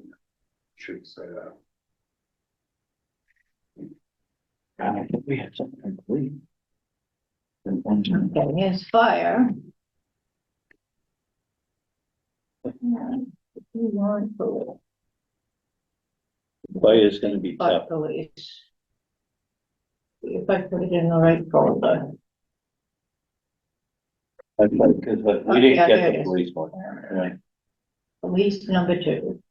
should say that. I think we had something complete. Okay, here's fire. Fire's gonna be Fire tough. police. See if I put it in the right folder. Because we didn't Yeah, get there it the is. police one. Right. Police number 2.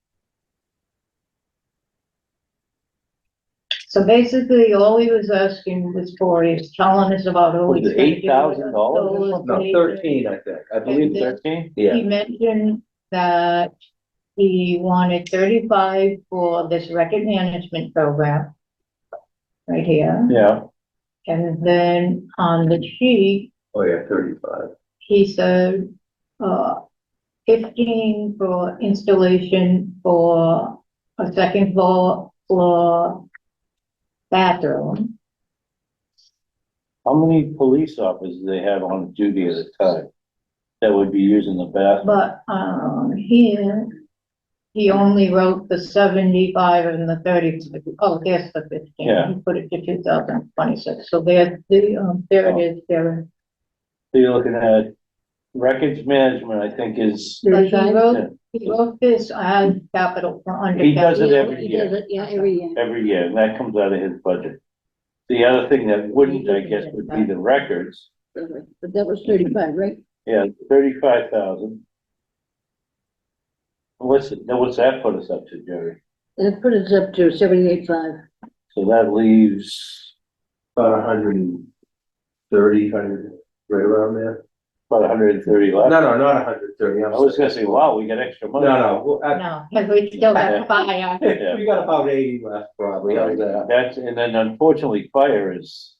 So basically, all he was asking was for is telling us about all Was he's it gonna do. $8,000 or Solar something? No, station. 13, I think, I believe And then 13? Yeah. He mentioned that he wanted 35 for this record management program. Right here, Yeah, and then on the sheet, Oh, yeah, 35. he said, 15 for installation for a second floor bathroom. how many police officers do they have on duty at a time? That would be using the bathroom? But, here, he only wrote the 75 and the 30. Oh, there's the 15. Yeah. He put it to 2026. So there it is, there. So you're looking at records management, I think is, But he 35? wrote this as capital for under. He does it capital. every He year. does it, yeah, every year. every year, and that comes out of his budget. The other thing that wouldn't, I guess, would be the records. But that was 35, right? Yeah, 35,000. What's that put us up to, Jerry? And it put us up to 78.5. So that leaves, About 130, 100, right around there. about 130 left. No, not 130. I was gonna say, wow, we got extra money. No, No, because we still got fire. Yeah. we got about 80 left probably. How's that? That's, and then unfortunately, fire is,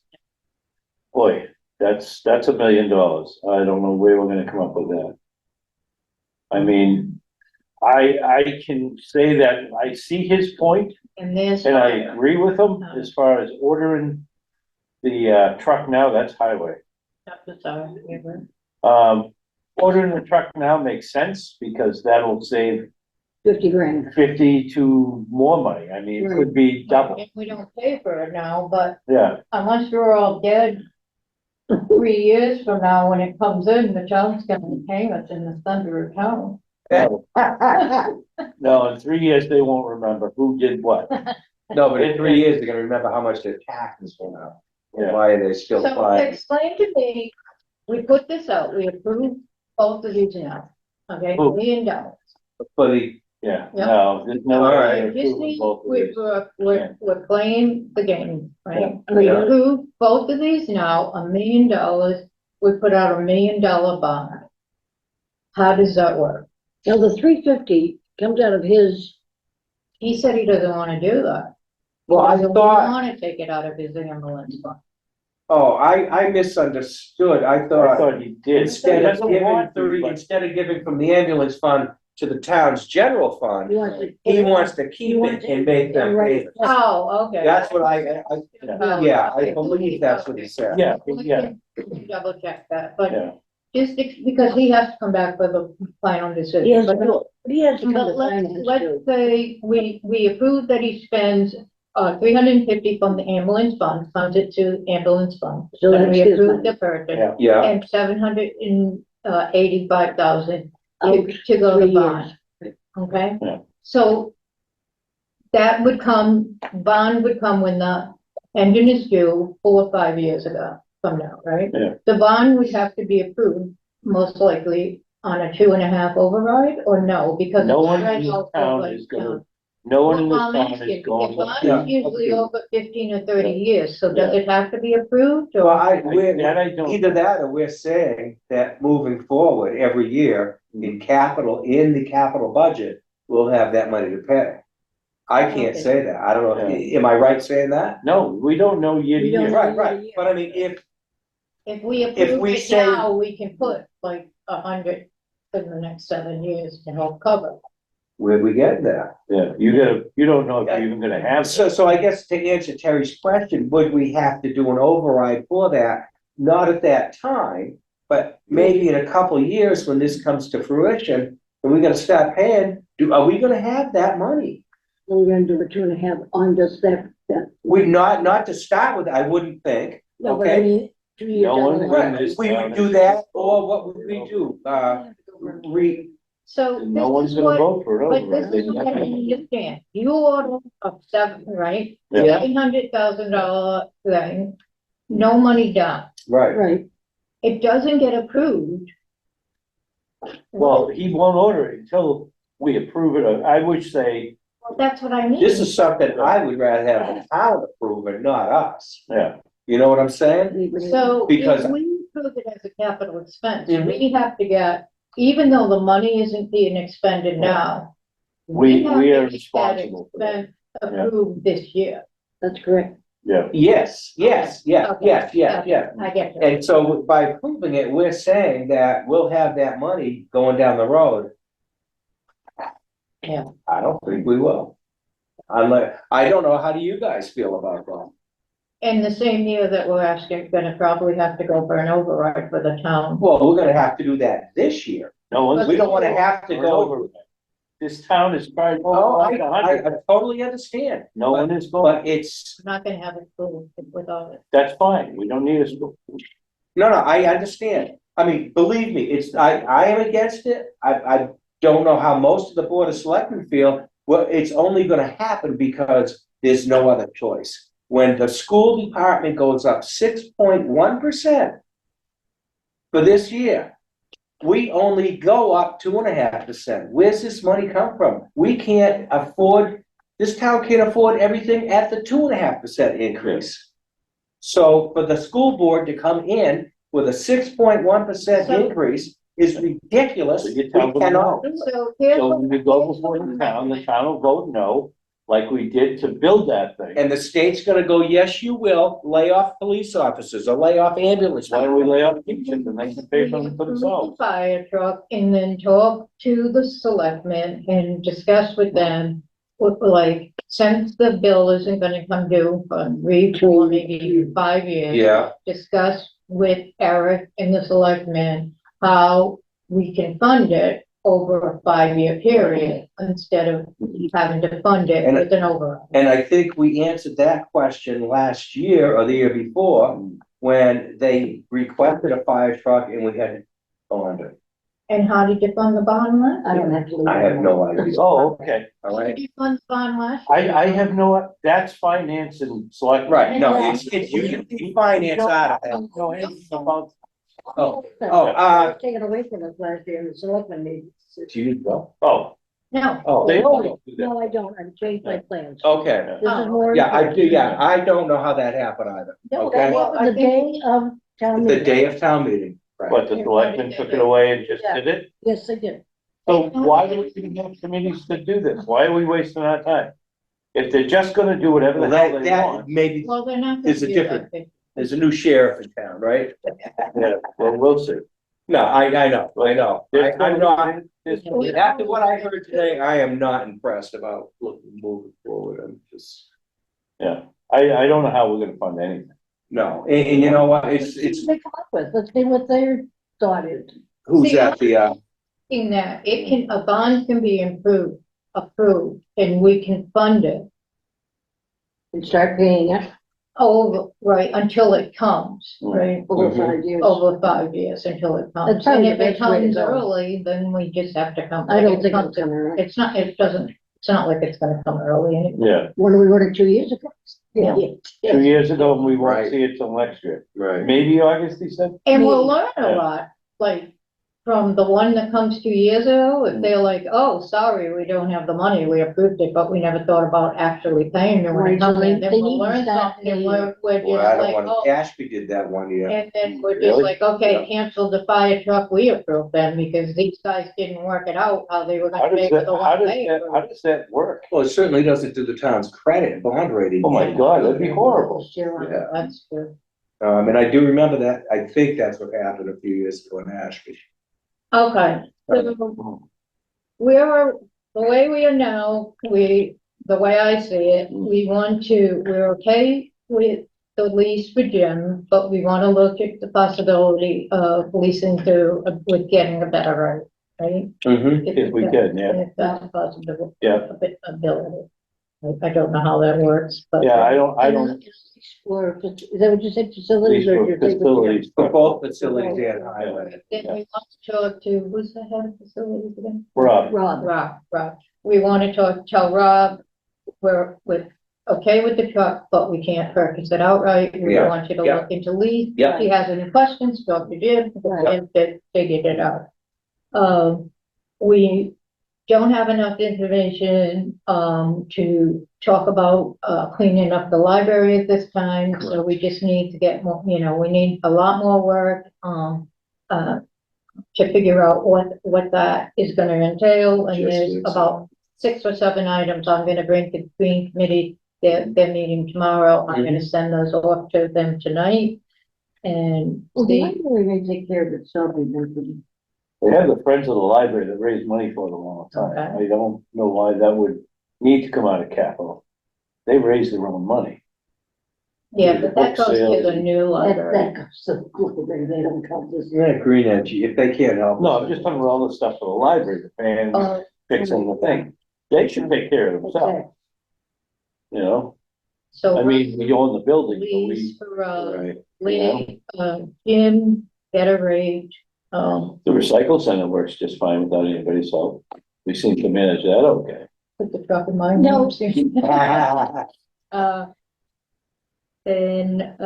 boy, that's $1 million. I don't know where we're gonna come up with that. I mean, I can say that I see his point, And there's. and I agree with him as far as ordering the, truck now, that's highway. Ordering the truck now makes sense, because that'll save 50 grand. 50 to more money. I mean, it could be double, If we don't pay for it now, but yeah. unless you're all dead 3 years from now, when it comes in, the town's gonna be paying us in the center of town. No, in 3 years, they won't remember who did what. No, but in 3 years, they're gonna remember how much their taxes went up. Yeah. Why are they still So flying? explain to me, we put this out, we approved both of these now, okay, Who? $1 million. For the, Yeah, Yep. no, there's no All way. right. to approve Disney, both of these. we're playing the game, right? Yeah. We Yeah. approved both of these now, $1 million, we put out $1 million bond. How does that work? Now, the 350 comes out of his, He said he doesn't wanna do that. well, I He doesn't thought, wanna take it out of his ambulance fund. oh, I misunderstood. I I thought thought he did. instead He of doesn't giving want to, 30, but- instead of giving from the ambulance fund to the town's general fund, he wants to. he wants to keep it and make them pay. it. Oh, okay. That's what yeah, I Okay. believe that's what he said. Yeah, We yeah, can double check that, but yeah. just because he has to come back with a final decision. He has to But- go, he has to come But to let's finance too. say we approve that he spends, 350 from the ambulance fund, funds it to ambulance fund. So And that's we his approve money. the purchase, Yeah. Yeah, and 785,000 Out to go 3 to bond, years. okay? Yeah. So that would come, bond would come when the engine is due 4 or 5 years ago from now, right? Yeah. The bond would have to be approved, most likely on a 2.5 override, or no, because. No it's one spread in this out town over is gonna, town. no one in this Well, I'm town asking, is going. the bond Yeah. is usually over 15 or 30 years, so does Yeah. it have to be approved, well, or? That I don't. either that or we're saying that moving forward every year in the capital budget, we'll have that money to pay. I can't Okay. say that. I don't know. Am I right saying that? No, we don't know year to We don't year. know. Right. But I mean, if, If we approve we it say- now, we can put like 100 in the next 7 years to help cover. where we get that? Yeah, you don't know if you're even gonna have. So I guess to answer Terry's question, would we have to do an override for that? Not at that time, but maybe in a couple of years when this comes to fruition, and we're gonna start paying, are we gonna have that money? We're gonna do a 2.5 on just that. We not to start with, I wouldn't think. No, but I Okay. mean, 2 years No down one the in line. this We town would do is- that, or what would we do? So No this one's is gonna what, vote for it. but this override. is what I understand. You order a 7, right? Yeah. $700,000 thing, no money down. Right. Right, It doesn't get approved. Well, he won't order it until we approve it. I would say, Well, that's what I mean. This is something I would rather have the town approve it, not us. yeah, You know what I'm saying? So Because- if we approve it as a capital expense, Mhm. we have to get, even though the money isn't being expended now. we have are to get that responsible for that. expense Approved this year. that's correct. Yeah, Yes, yes. Okay. I get it. And so by approving it, we're saying that we'll have that money going down the road. Yeah. I don't think we will. I don't know, how do you guys feel about that? In the same year that we're asking, gonna probably have to go for an override for the town. Well, we're gonna have to do that this year. no one's. We don't wanna have to go. over. This town is probably. Oh, like I 100. totally understand, No one is going, but it's, We're not gonna have it full without it. that's fine. We don't need a school. no, I understand. I mean, believe me, I am against it. I don't know how most of the Board of Selectmen feel. Well, it's only gonna happen because there's no other choice. When the school department goes up 6.1% for this year, we only go up 2.5%. Where's this money come from? We can't afford, this town can't afford everything at the 2.5% increase. So for the school board to come in with a 6.1% So- increase is ridiculous. So We you tell them cannot no. do it. So here's. So what- when we go before the town will vote no, like we did to build that thing. And the state's gonna go, yes, you will, lay off police officers or lay off ambulance. Why don't we lay off teachers and they can pay for them for themselves? Fire truck and then talk to the selectmen and discuss with them, like, since the bill isn't gonna come due for 3, 4, maybe 5 years. Yeah, Discuss with Eric and the selectmen how we can fund it over a 5-year period instead of having to fund it And- with an override. and I think we answered that question last year or the year before, when they requested a fire truck and we had to bond it. And how did you fund the bond last? I don't have to. I have no idea. Oh, okay. All How right, did you fund the bond last? I have no, that's finance and select. right, no, it's, you can finance out of that. Know anything about. Taken away from us last year in the selectmen meeting. Do you go? Oh, No. Oh, they all do that. No, I don't, I've changed my plans. okay. This is more. Yeah, I do, yeah, I don't know how that happened either. No, Okay. that was the day of town The meeting. day of town meeting, right? But the selectmen took it away and just did it? Yes, they did. So why do we even have committees to do this? Why are we wasting our time? If they're just gonna do whatever Well, the hell that, they that want. maybe, Well, they're not. There's a different- there's a new sheriff in town, right? Yeah, well, we'll see. No, I know. I'm not, There's- after what I heard today, I am not impressed about moving forward. I'm just, Yeah, I don't know how we're gonna fund anything. no, and you know what, it's, They come up with, let's see what their thought is. who's See, at the, In that a bond can be approved, and we can fund it And start paying it right, until it comes, right? over Mhm. 5 years. Over 5 years until it comes. That's probably And if the it best way to comes go. early, then we just have to come. I don't think it's coming around. It's not, it's not like it's gonna come early anyway. Yeah, When we wrote it 2 years ago. Yeah. 2 years ago, and we won't Right. see it till next year. right, Maybe August, he said? And we'll Maybe. learn a Yeah. lot, like, from the one that comes 2 years ago, if they're like, oh, sorry, we don't have the money, we approved it, but we never thought about actually paying you when Right, it comes so in, they then we'll need to learn start something, and paying. we're well, I just don't like, want, oh. Ashby did that one year. And then we're just Really? like, okay, cancel the fire truck, we approved them, because these guys didn't work it out, how they were How gonna does pay for that, the how one does they that, how approved. does that work? Well, it certainly doesn't do the town's credit bond rating. Oh my God, that'd be horrible. Yeah. That's true. And I do remember that, I think that's what happened a few years ago in Ashby. Okay, so we're, the way we are now, the way I see it, we're okay with the lease for Jim, but we wanna look at the possibility of leasing with getting a better rate, right? Mm-hmm. If we can, yeah. If that's a possibility. Yeah. Ability. I don't know how that works, but. Yeah, I don't, Or, is that what you said, facilities these or were you're taking? facilities. For both facilities and highway. Then we want to talk to, who's the head of facilities again? Rob, Rob, Rob. We want to tell Rob, we're okay with the truck, but we can't purchase it outright. We Yeah, want you to yeah. look into lease. Yeah. If he has any questions, talk to Jim, and they figured it out. We don't have enough information, to talk about, cleaning up the library at this time, so we just need to get more, we need a lot more work, to figure out what that is gonna entail, and Just there's think so. about 6 or 7 items I'm gonna bring to the Green Committee. They're meeting tomorrow, I'm gonna send those off to them tonight, and well, the see, library may take care of itself eventually. they have the Friends of the Library that raise money for them all the time. Okay. I don't know why that would need to come out of capital. They raise their own money. yeah, but that Book goes to sales. the new That library. goes so cool, they don't count this. Yeah, Green Energy, if they can't help. No, us. I'm just talking about all the stuff for the library, the fans, Uh, fixing the thing. They should take care of themselves, you know? so. I mean, we own the building, but Lease we, for, Right. Lee, Jim, better rate, the recycle center works just fine without anybody's help. We seem to manage that okay. put the truck in my No. name. Then,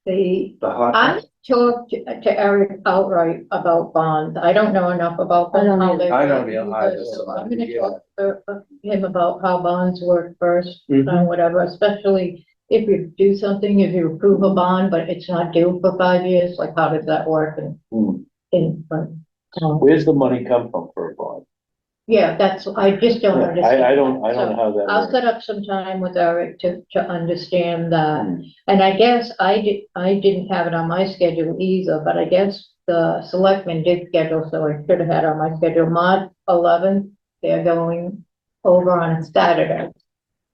The hot. I talked to Eric outright about bonds. I don't know enough about them. I don't how either. they I don't work either. So I'm gonna Yeah. talk to him about how bonds work first, Mhm. and whatever, especially if you do something, if you approve a bond, but it's not due for 5 years, like how does that work Hmm. Where's the money come from for a bond? yeah, I just don't Yeah, understand. I don't that. know how that I'll works. set up some time with Eric to understand that. Hmm. And I guess I didn't have it on my schedule either, but I guess the selectmen did schedule, so I should have had it on my schedule. March 11th, they're going over on Saturday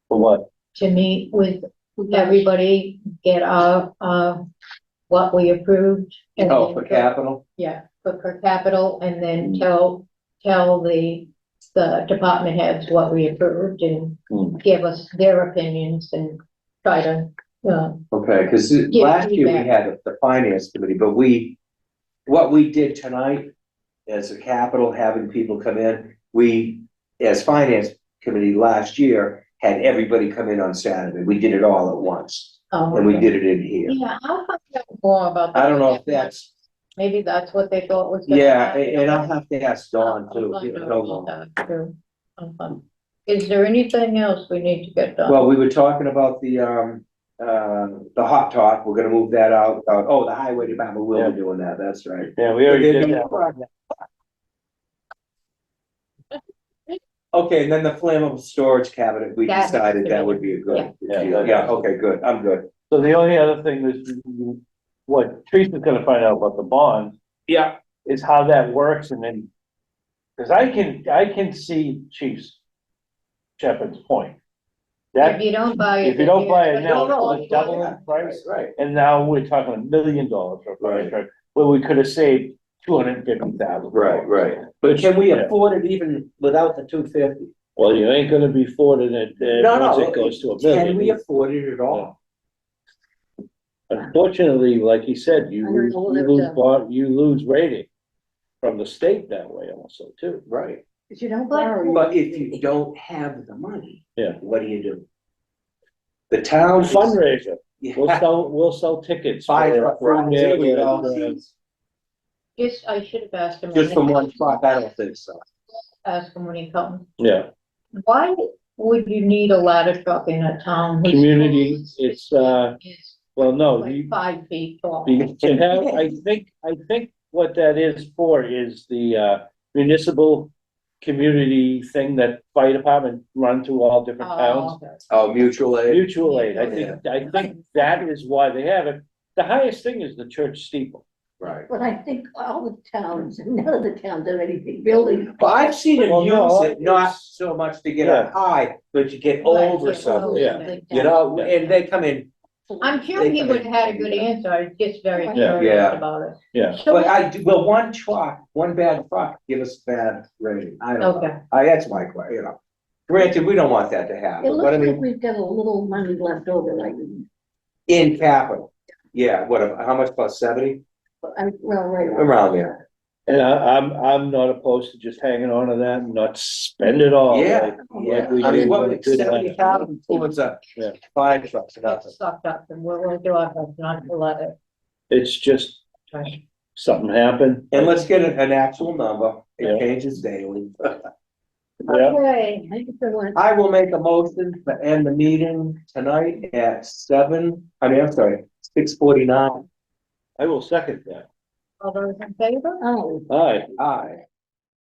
For what? to meet with everybody, get what we approved. and Oh, then for go- capital? Yeah, for capital, and then tell the department heads what we approved and Hmm. give us their opinions and try to, Okay, because Yeah, last year we feedback. had the finance committee, but what we did tonight as a capital, having people come in, we, as finance committee last year, had everybody come in on Saturday. We did it all at once, and we did it in here. Yeah, I'll find out more about that. I don't know if that's, Maybe that's what they thought was. gonna yeah, happen. and I'll have to ask Dawn I'll too. find you out know. about that, too. Is there anything else we need to get done? Well, we were talking about the hot top, we're gonna move that out. Oh, the highway department will be doing that, that's right. Yeah, we already did that. Okay, and then the flammable storage cabinet, we That- decided that would be a good, Yeah. yeah, okay, good, I'm good. So the only other thing is, what Teresa's gonna find out about the bond Yeah. is how that works and then. Cause I can see Chief's Shepherd's point. If That, you don't buy it. if you don't buy it now, No, it's double in price, Right. and now we're talking $1 million for a fire truck, where we could have saved $250,000. Right. But can we afford it even without the 250? Well, you ain't gonna be affording it, once it goes to $1 million. Can we afford it at all? Unfortunately, like he said, you I don't lose, know you that, lose, you lose rating from the state that way also too. Right. If you don't borrow. But if you don't have the money. Yeah. What do you do? The town. Fundraiser, Yeah. we'll sell tickets. Five, for- there we go. Just, I should have asked him. Just from one spot, I don't think so. Ask him when he comes. Yeah, Why would you need a ladder truck in a town? whose community, is it's, well, no, Like 5 feet tall. you can have, I think what that is for is the, municipal community thing that fire department run to all different towns. Oh, okay. Oh, mutual aid. Mutual aid, I think that is why they have it. The highest thing is the church steeple. Right. But I think all the towns, none of the towns have anything building. Well, I've seen him Well, no, use it, not it's- so much to get up high, but to get over Like, something, yeah. you know, and they come in. I'm sure he would have had a good answer. I was just very Yeah. curious Yeah. about it. Yeah, So, But one truck, one bad truck, give us bad rating, I don't know. okay, That's my question, you know. Granted, we don't want that to It happen, looks but I like mean, we've got a little money left over, like, in capital. Yeah, how much plus 70? well, right. Around there. and I'm not opposed to just hanging on to that and not spend it all. Yeah, like we I mean, did what, when like it did last 70,000 towards a Yeah. fire trucks, get nothing. sucked up and we'll do our best not to let it. It's just something happened. And let's get an actual number, Yeah. it changes daily. Yeah, Okay, thank you so much. I will make a motion to end the meeting tonight at 6:49. I will second that. All those in favor? Oh. Aye. Aye.